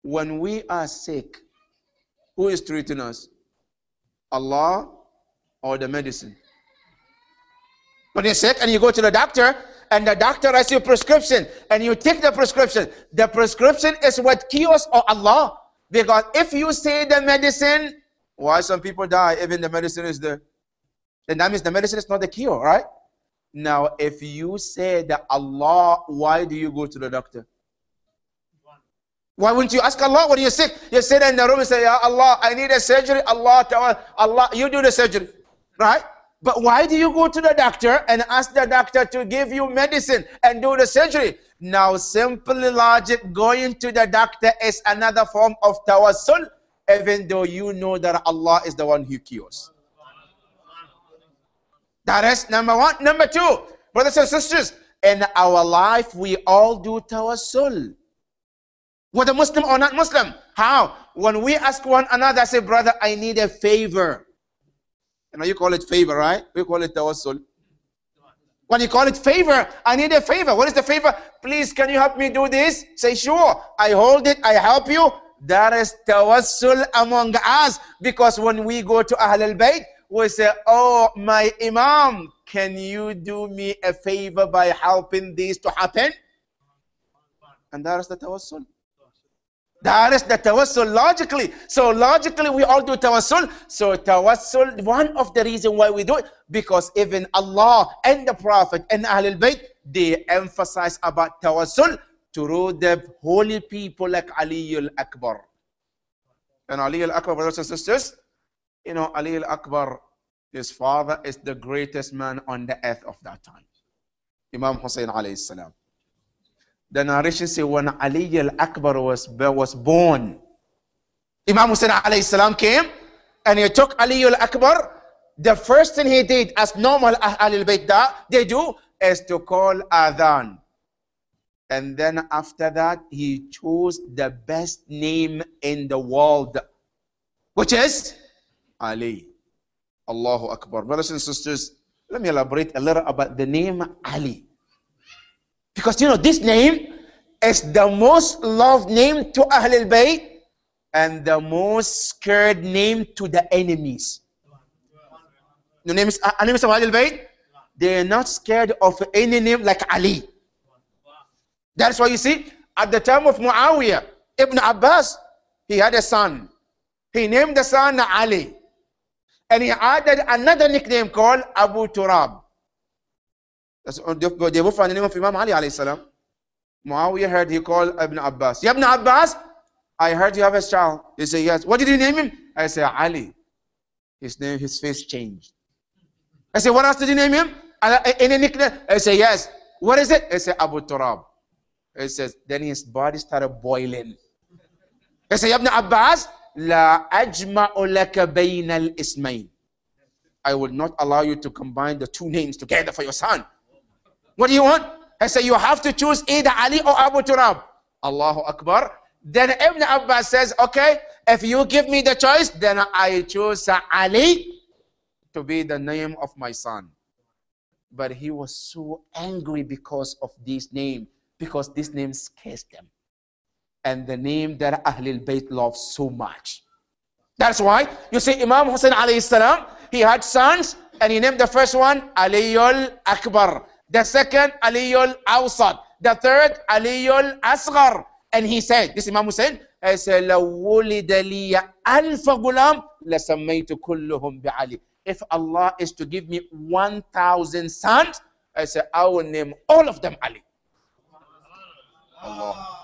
When we are sick, who is treating us? Allah or the medicine? When you're sick and you go to the doctor, and the doctor writes you a prescription, and you take the prescription is what cures, or Allah? Because if you say the medicine, why some people die, even the medicine is there, then that means the medicine is not the cure, right? Now, if you say that Allah, why do you go to the doctor? Why wouldn't you ask Allah when you're sick? You sit in the room and say, Ya Allah, I need a surgery. Allah, you do the surgery, right? But why do you go to the doctor and ask the doctor to give you medicine and do the surgery? Now, simple logic, going to the doctor is another form of tawassul, even though you know that Allah is the one who cures. That is number 1. Number 2, brothers and sisters, in our life, we all do tawassul. Whether Muslim or not Muslim. How? When we ask one another, say, brother, I need a favor. You know, you call it favor, right? We call it tawassul. When you call it favor, I need a favor. What is the favor? Please, can you help me do this? Say, sure. I hold it. I help you. That is tawassul among us. Because when we go to Ahl al-Bayt, we say, oh, my Imam, can you do me a favor by helping this to happen? And that is the tawassul. That is the tawassul logically. So logically we all do tawassul. So tawassul, one of the reasons why we do it, because even Allah and the Prophet and Ahlul Bayt, they emphasize about tawassul through the holy people like Ali al-Akbar. And Ali al-Akbar, brothers and sisters, you know, Ali al-Akbar, his father is the greatest man on the earth of that time. Imam Hussein alayhi salam. The narration says when Ali al-Akbar was born, Imam Hussein alayhi salam came and he took Ali al-Akbar. The first thing he did, as normal Ahlul Bayt they do, is to call adhan. And then after that, he chose the best name in the world, which is Ali. Allahu Akbar. Brothers and sisters, let me elaborate a little about the name Ali. Because you know, this name is the most loved name to Ahlul Bayt and the most scared name to the enemies. The name is enemies of Ahlul Bayt. They are not scared of any name like Ali. That's why you see, at the time of Muawiyah, Ibn Abbas, he had a son. He named the son Ali. And he added another nickname called Abu Turab. They both find the name of Imam Ali alayhi salam. Muawiyah heard he called Ibn Abbas. Ibn Abbas, I heard you have a child. He said, yes. What did you name him? I said, Ali. His name, his face changed. I said, what else did you name him? Any nickname? I said, yes. What is it? I said, Abu Turab. He says, then his body started boiling. I said, Ibn Abbas, La ajma'u laka bayna al-ismayn. I will not allow you to combine the two names together for your son. What do you want? I say, you have to choose either Ali or Abu Turab. Allahu Akbar. Then Ibn Abbas says, okay, if you give me the choice, then I choose Ali to be the name of my son. But he was so angry because of this name, because this name scares them. And the name that Ahlul Bayt loves so much. That's why you see Imam Hussein alayhi salam, he had sons and he named the first one Aliyul Akbar. The second Aliyul Awsat. The third, Aliyul Asghar. And he said, this Imam Hussein, he said, لو ولد لي ألف غلام لسميت كلهم بعلي. If Allah is to give me 1,000 sons, I said, I will name all of them Ali. Allah.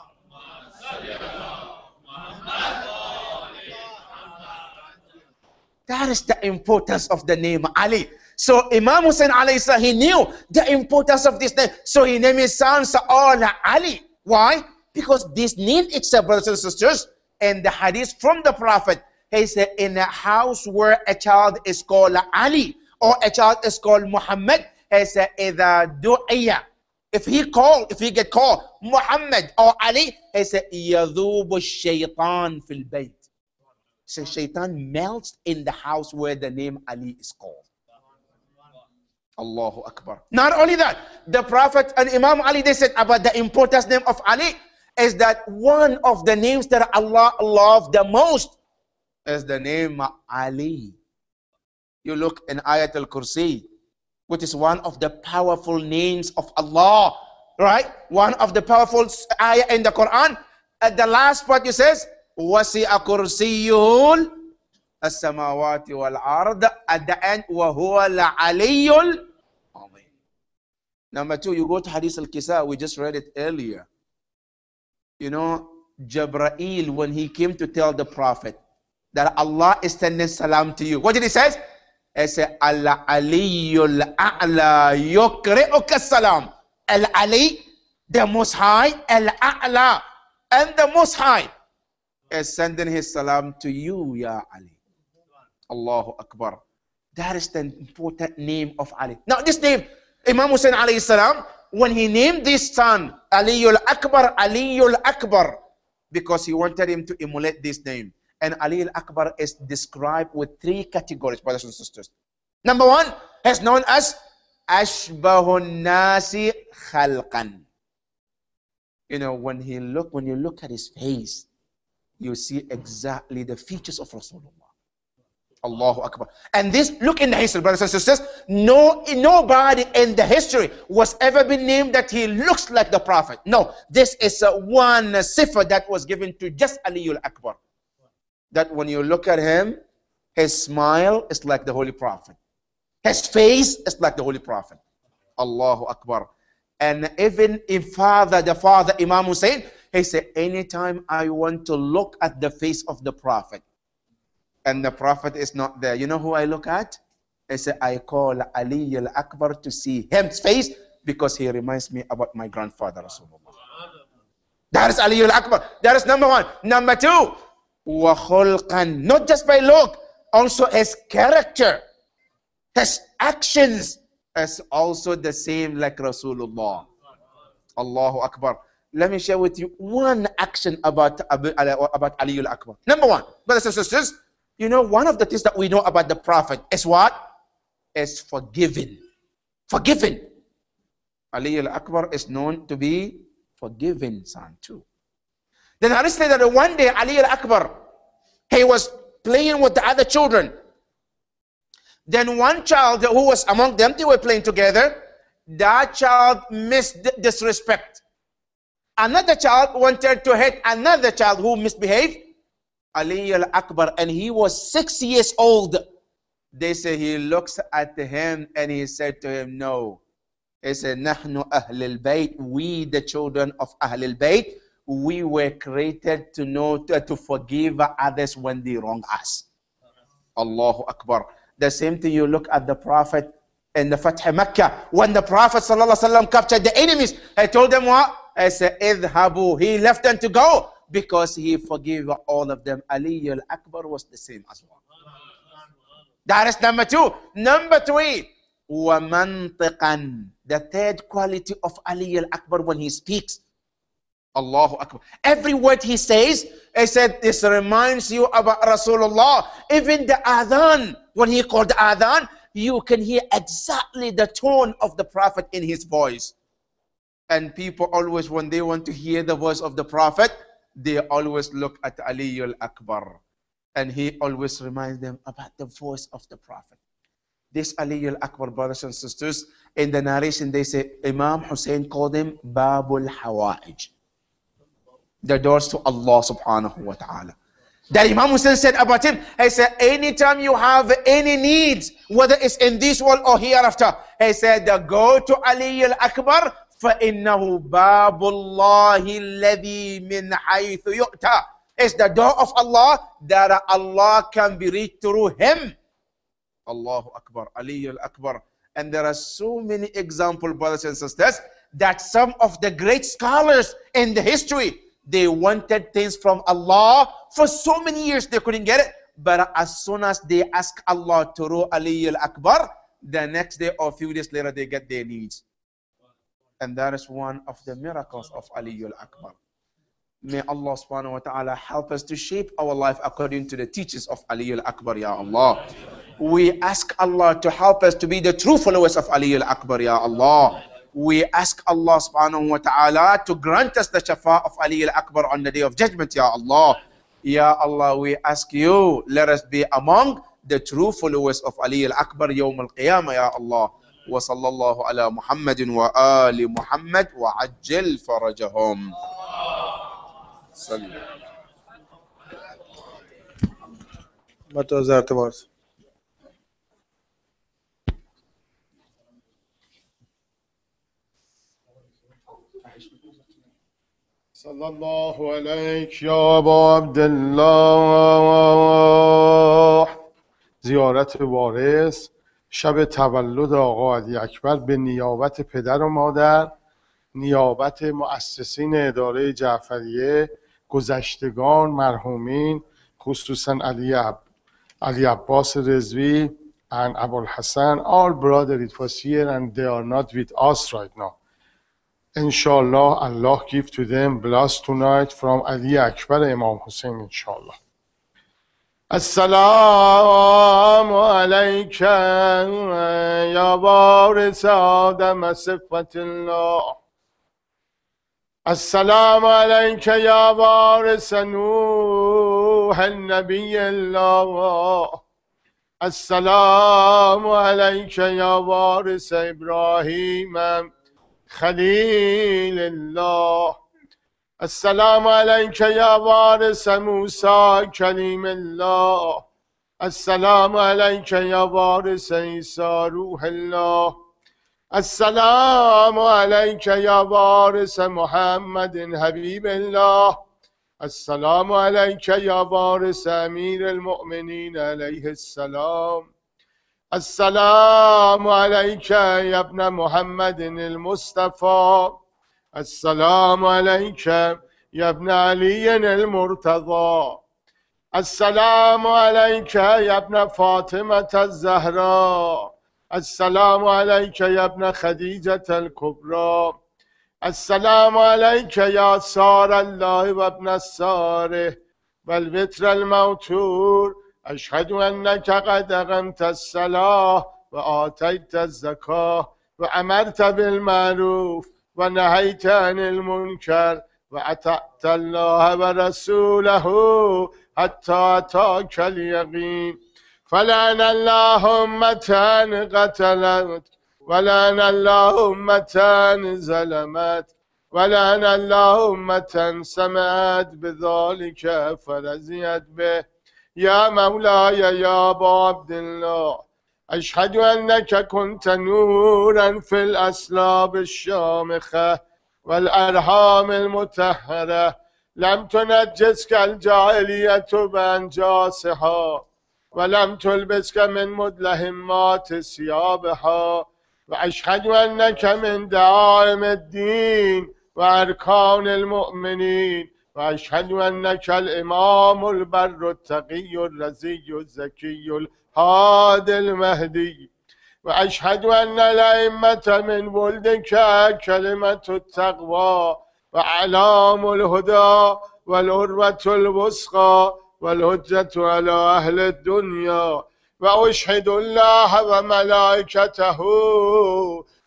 That is the importance of the name Ali. So Imam Hussein alayhi salam, he knew the importance of this name. So he named his sons all Ali. Why? Because this name itself, brothers and sisters, and the hadith from the Prophet, he said, in a house where a child is called Ali or a child is called Muhammad, he said, إِذَا دُعِيَ, if he get called Muhammad or Ali, he said, يَذُوبُ الشَّيْطَانِ فِي الْبَيْتِ. So shaitan melts in the house where the name Ali is called. Allahu Akbar. Not only that, the Prophet and Imam Ali, they said about the importance name of Ali is that one of the names that Allah loved the most is the name Ali. You look in Ayat al-Kursi, which is one of the powerful names of Allah, right? One of the powerful ayah in the Quran. At the last part, it says, وَسِعَ كُرْسِيُّهُ السَّمَاوَاتِ وَالْأَرْضِ. At the end, وَهُوَ الْعَلِيُّ الْعَظِيمُ. Number two, you go to Hadith al-Kisa, we just read it earlier. You know, Jibreel, when he came to tell the Prophet that Allah is sending salam to you, what did he say? He said, Al-Aliyyul A'la yukri'uka salam. Al-Ali, the Most High, Al-A'la, and the Most High is sending his salam to you, Ya Ali. Allahu Akbar. That is the important name of Ali. Now this name, Imam Hussein alayhi salam, when he named this son Aliyul Akbar, because he wanted him to emulate this name. And Aliyul Akbar is described with three categories, brothers and sisters. Number one is known as Ashbahun Nasi Khalqan. You know, when you look at his face, you see exactly the features of Rasulullah. Allahu Akbar. And this, look in the history, brothers and sisters, nobody in the history was ever been named that he looks like the Prophet. No, this is one sifa that was given to just Aliyul Akbar. That when you look at him, his smile is like the Holy Prophet. His face is like the Holy Prophet. Allahu Akbar. And even the father, Imam Hussein, he said, anytime I want to look at the face of the Prophet, and the Prophet is not there, you know who I look at? I say, I call Ali al-Akbar to see his face because he reminds me about my grandfather, Rasulullah. That is Ali al-Akbar. That is number one. Number two, wa khulqan. Not just by look, also his character, his actions is also the same like Rasulullah. Allahu Akbar. Let me share with you one action about Ali al-Akbar. Number one, brothers and sisters, you know, one of the things that we know about the Prophet is what? Is forgiving. Forgiving. Ali al-Akbar is known to be forgiving son too. Then I said that one day Ali al-Akbar, he was playing with the other children. Then one child who was among them, they were playing together. That child disrespect. Another child wanted to hit another child who misbehaved. Ali al-Akbar, and he was 6 years old. They say he looks at him and he said to him, no. He said, Nahnu Ahlul Bayt, we the children of Ahlul Bayt, we were created to know to forgive others when they wrong us. Allahu Akbar. The same thing you look at the Prophet in the Fath Makkah. When the Prophet ﷺ captured the enemies, he told them what? He said, Idhabu. He left them to go because he forgave all of them. Ali al-Akbar was the same as well. That is number two. Number three, وَمَنْطِقًا. The third quality of Ali al-Akbar when he speaks. Allahu Akbar. Every word he says, he said, this reminds you about Rasulullah. Even the adhan, when he called the adhan, you can hear exactly the tone of the Prophet in his voice. And people always, when they want to hear the voice of the Prophet, they always look at Ali al-Akbar. And he always reminds them about the voice of the Prophet. This Ali al-Akbar, brothers and sisters, In the narration, they say Imam Hussein called him Babul Hawa'ij, the doors to Allah subhanahu wa ta'ala. That Imam Hussein said about him, he said, anytime you have any needs, whether it's in this world or hereafter, he said, go to Ali al-Akbar, فَإِنَّهُ بَابُ اللَّهِ الَّذِي مِنْ حَيْثُ يُؤْتَى. It's the door of Allah that Allah can be reached through him. Allahu Akbar, Ali al-Akbar. And there are so many examples, brothers and sisters, that some of the great scholars in the history, they wanted things from Allah for so many years they couldn't get it. But as soon as they ask Allah through Ali al-Akbar, the next day or a few days later they get their needs. And that is one of the miracles of Ali al-Akbar. May Allah subhanahu wa ta'ala help us to shape our life according to the teachings of Ali al-Akbar, Ya Allah. We ask Allah to help us to be the true followers of Ali al-Akbar, Ya Allah. We ask Allah subhanahu wa ta'ala to grant us the shafa of Ali al-Akbar on the day of judgment, Ya Allah. Ya Allah, we ask you, let us be among the true followers of Ali al-Akbar yawm al-Qiyamah, Ya Allah. Wa sallallahu ala Muhammadin wa ali Muhammad wa ajjal farajahum. Sallallahu. sallallahu alayk ya Aba Abdullah. زیارت وارث شب تولد آقا علی اکبر به نیابت پدر و مادر، نیابت مؤسسین اداره جعفریه، گذشتگان مرحومین، خصوصا علی عباس Rizvi and Abul Hassan, all brother, it was here and they are not with us right now. Inshallah, Allah give to them bless tonight from Ali Akbar Imam Hussein, inshallah. Assalamu alayka ya waris Adam sifatillah. Assalamu alayka ya waris Nuh al-Nabiyillah. Assalamu alayka ya waris Ibrahim Khalilillah. Assalamu alayka ya waris Musa Kalimillah. Assalamu alayka ya waris Isa Ruhullah. Assalamu alayka ya waris Muhammadin Habibillah. Assalamu alayka ya waris Amir al-Mu'minin alayhi salam. Assalamu alayka ya ibn Muhammadin al-Mustafa. Assalamu alayka ya ibn Ali al-Murtada. Assalamu alayka ya ibn Fatima al-Zahra. Assalamu alayka ya ibn Khadija al-Kubra. Assalamu alayka ya Sara Allah wa ibn Sarih wal Witr al-Mawtur. Ashhadu annaka qad aqamta as-salah wa atayta az-zakah wa amarta bil ma'ruf wa nahayta 'anil munkar wa ata'ta Allah wa rasulahu hatta ataka al-yaqin. فلعن الله أمة قتلت ولعن الله أمة ظلمت ولعن الله أمة سمعت بذلك فرضيت به. يا مولاي يا أبا عبد الله، أشهد أنك كنت نورا في الأسلاب الشامخة والأرحام المطهرة، لم تنجسك الجاهلية بأنجاسها ولم تلبسك من مدلهمات ثيابها. وأشهد أنك من دعائم الدين وأركان المؤمنين. وأشهد أنك الإمام البر التقي الرزي الزكي الهادي المهدي. وأشهد أن الأئمة من ولدك كلمة التقوى وأعلام الهدى والعروة الوثقى والحجة على أهل الدنيا. وأشهد الله وملائكته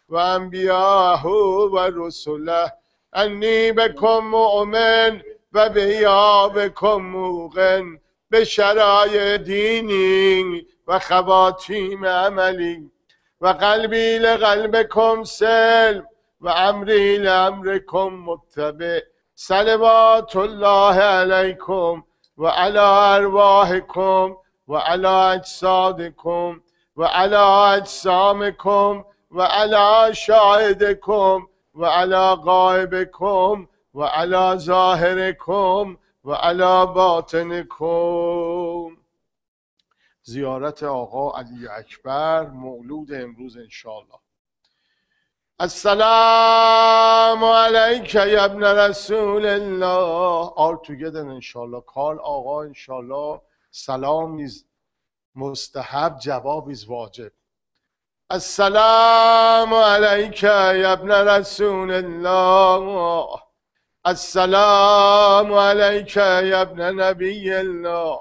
وأنبياءه ورسله أني بكم مؤمن وبإيابكم موقن بشرائع ديني وخواتيم عملي. و قلبی لقلبکم سلم و امری لامرکم متبع صلوات الله علیکم و علی ارواحکم و علی اجسادکم و علی اجسامکم و علی شاهدکم و علی غائبکم و علی ظاهرکم و علی باطنکم. زیارت آقا علی اکبر مولود امروز انشاءالله. السلام علیک یا ابن رسول الله. All together inshallah. Call آقا inshallah. Salam is مستحب، جواب is واجب. السلام علیک یا ابن رسول الله. السلام علیک یا ابن نبی الله.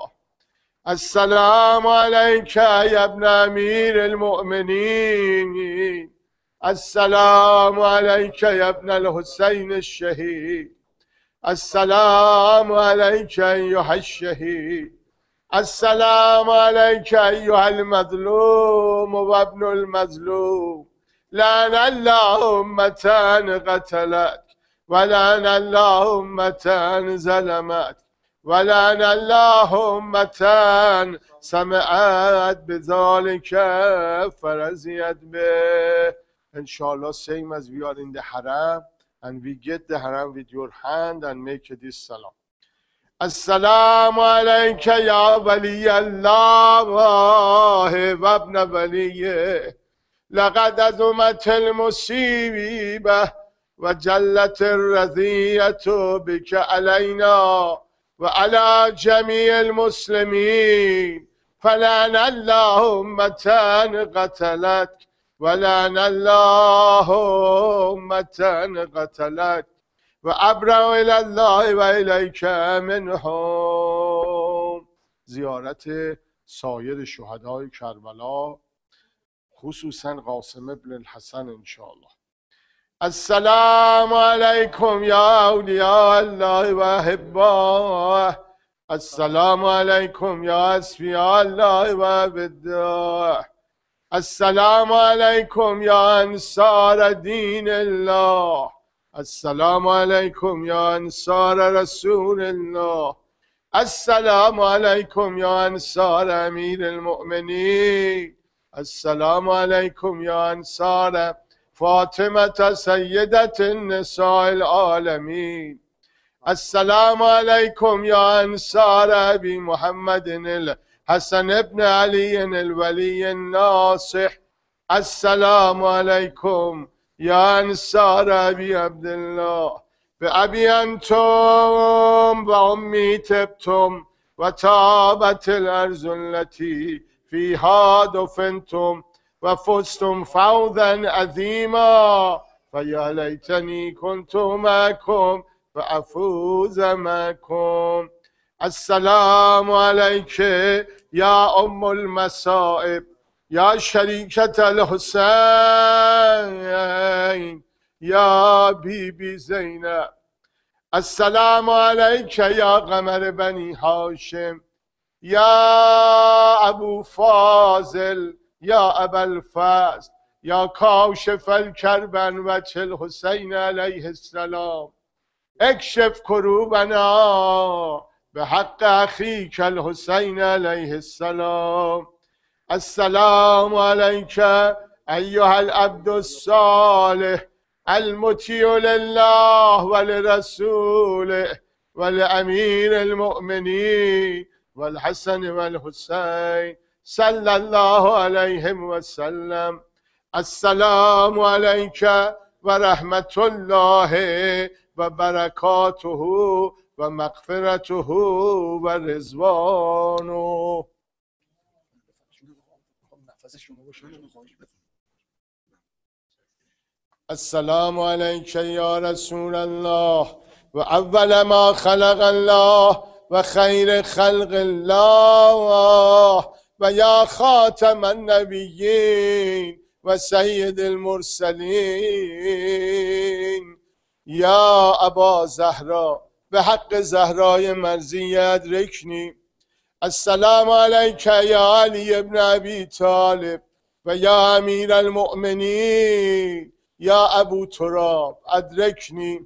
السلام علیک یا ابن امیر المؤمنین. السلام علیک یا ابن الحسین الشهید. السلام علیک ایها الشهید. السلام علیک ایها المظلوم و ابن المظلوم. لعن الله امة قتلت ولعن الله امة ظلمت ولعن الله امة سمعت بذلك فرضیت به. Inshallah, same as we are in the haram, and we get the haram with your hand and make this salam. السلام عليك يا ولي الله وابن وليه. لقد عظمت المصيبة وجلت الرزية بك علينا وعلى جميع المسلمين. فلعن الله أمة قتلت ولعن الله أمة قتلت وأبرأ إلى الله وإليك منهم. زیارت سایر شهدای کربلا خصوصا قاسم ابن الحسن انشاءالله. السلام علیکم یا اولیاء الله و احباه. السلام علیکم یا اصفیاء الله و عبده. السلام علیکم یا انصار دین الله. السلام علیکم یا انصار رسول الله. السلام علیکم یا انصار امیر المؤمنین. السلام علیکم یا انصار فاطمة سیدة النساء العالمین. السلام علیکم یا انصار ابی محمد الحسن ابن علی الولی الناصح. السلام علیکم یا انصار ابی عبدالله. به ابی انتم و امی تبتم و تابت الارض التي فيها دفنتم و فزتم فوزا عظیما. فیا لیتنی کنت معکم و افوز معکم. السلام علیک یا ام المصائب یا شریکت الحسین یا بی بی زینب. السلام علیک یا قمر بنی هاشم یا ابو فاضل یا ابا الفضل یا کاشف الکربن وجه الحسین علیه السلام. اکشف کروبنا به حق اخیک الحسین علیه السلام. السلام علیک ایها العبد الصالح المطیع لله ولرسوله ولامیر المؤمنین والحسن والحسین صلی الله علیهم وسلم. السلام علیک و رحمت الله و برکاته و مغفرته و رضوانه. السلام علیک یا رسول الله و اول ما خلق الله و خیر خلق الله و یا خاتم النبیین و سید المرسلین. یا ابا زهرا به حق زهرای مرضیه ادرکنی. السلام علیک یا علی ابن ابی طالب و یا امیر المؤمنین یا ابو تراب ادرکنی.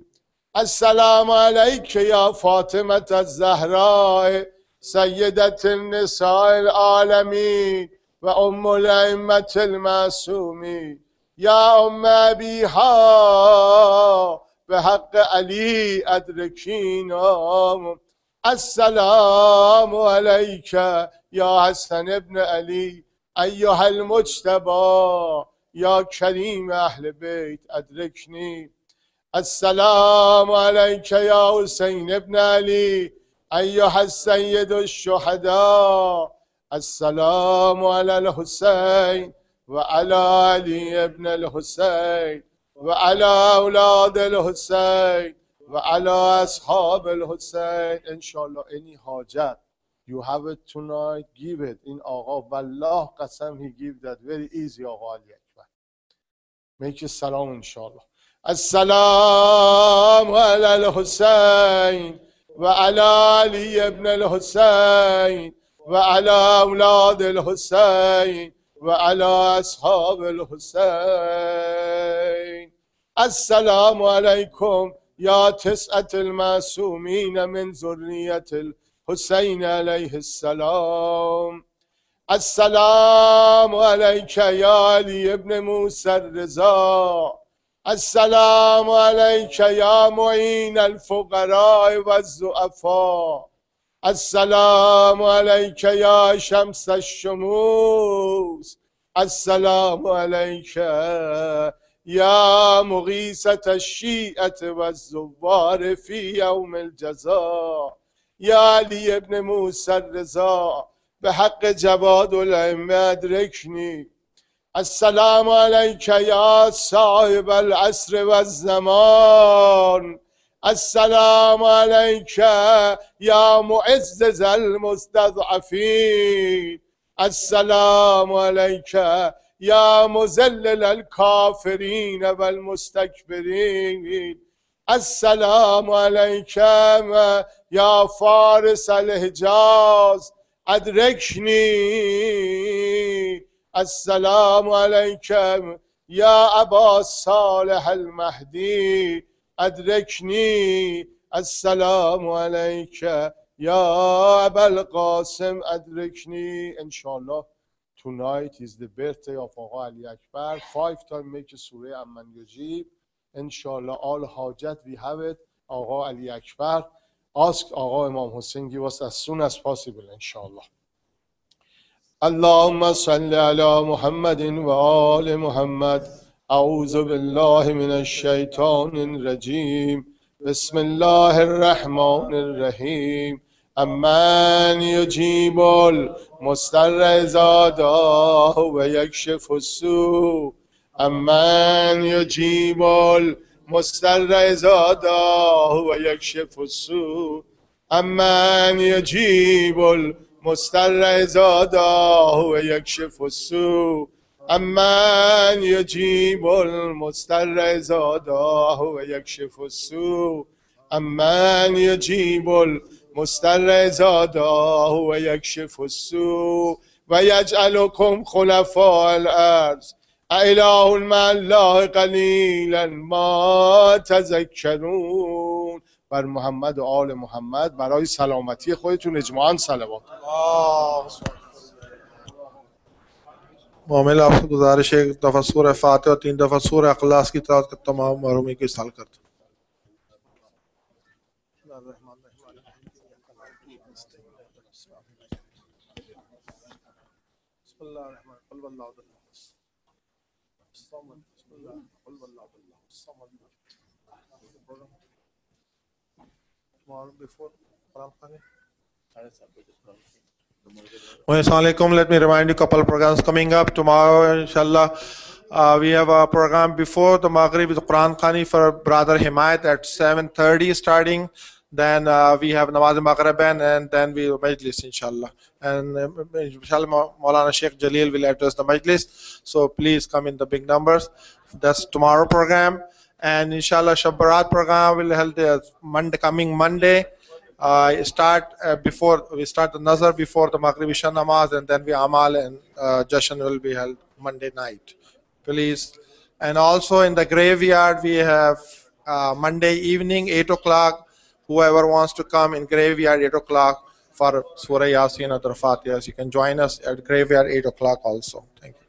السلام علیک یا فاطمه الزهراء سیدت النساء العالمین و ام الائمه المعصومین یا ام ابیها به حق علی ادرکینا. السلام علیک یا حسن ابن علی ایها المجتبی یا کریم اهل بیت ادرکنی. السلام علیک یا حسین ابن علی ایها السید الشهداء. السلام علی الحسین و علی علی ابن الحسین و علی اولاد الحسین و علی اصحاب الحسین. انشالله any حاجت you have it tonight give it. N آقا والله قسم he give that very easy. آقا علی اکبر make السلام انشالله. السلام علی الحسین و علی علی ابن الحسین و علی اولاد الحسین و علی اصحاب الحسین. السلام علیکم یا تسعة المعصومین من ذریة الحسین علیه السلام. السلام علیک یا علی ابن موسی الرضا. السلام علیک یا معین الفقراء و الضعفاء. السلام علیک یا شمس الشموس. السلام علیک یا مغیثة الشیعة و الزوار فی یوم الجزاء. یا علی ابن موسی الرضا به حق جواد الائمه ادرکنی. السلام علیک یا صاحب العصر و الزمان. السلام علیک یا معز ذا المستضعفین. السلام علیک یا مذلل الکافرین و المستکبرین. السلام علیک یا فارس الحجاز ادرکنی. السلام علیک یا ابا صالح المهدی ادرکنی. السلام علیک یا ابا القاسم ادرکنی. انشاءالله tonight is the birthday of Agha Ali Akbar. 5 times make Surah Amman Yajib. Inshallah all hajat we have it. Agha Ali Akbar. Ask Agha Imam Hussein give us as soon as possible inshallah. اللهم صل على محمد وآل محمد. أعوذ بالله من الشيطان الرجيم. بسم الله الرحمن الرحيم. امن یجیب المضطر اذا دعاه و یکشف السوء. امن یجیب المضطر اذا دعاه و یکشف السوء. امن یجیب المضطر اذا دعاه و یکشف السوء. امن یجیب المضطر اذا دعاه و یکشف السوء. امن یجیب المضطر اذا دعاه و یکشف السوء و یجعلکم خلفاء الارض. اله مع الله قلیلا ما تذکرون. بر محمد و آل محمد برای سلامتی خودتون اجماعاً صلوات. मोमिल आपसे गुजारिश है एक दफ़ा सूरह फातिहा और 3 दफ़ा सूरह इखलास की तिलावत कर तमाम महरूमी की इस्तेमाल करते हैं। Assalamualaikum. Let me remind you couple programs coming up tomorrow inshallah. We have a program before the Maghrib with Quran Khani for brother Himayat at 7:30 starting. Then we have Namaz Maghriban and then we Majlis inshallah. And inshallah Maulana Sheikh Jalil will address the Majlis. So please come in the big numbers. That's tomorrow program. And inshallah Shab Barat program will held Monday, coming Monday. start before we start the nazar before the Maghrib Isha namaz, and then we amal and jashan will be held Monday night. Please. And also in the graveyard we have Monday evening 8 o'clock. Whoever wants to come in graveyard 8 o'clock for Surah Yasin or Fatiha, you can join us at graveyard 8 o'clock also. Thank you.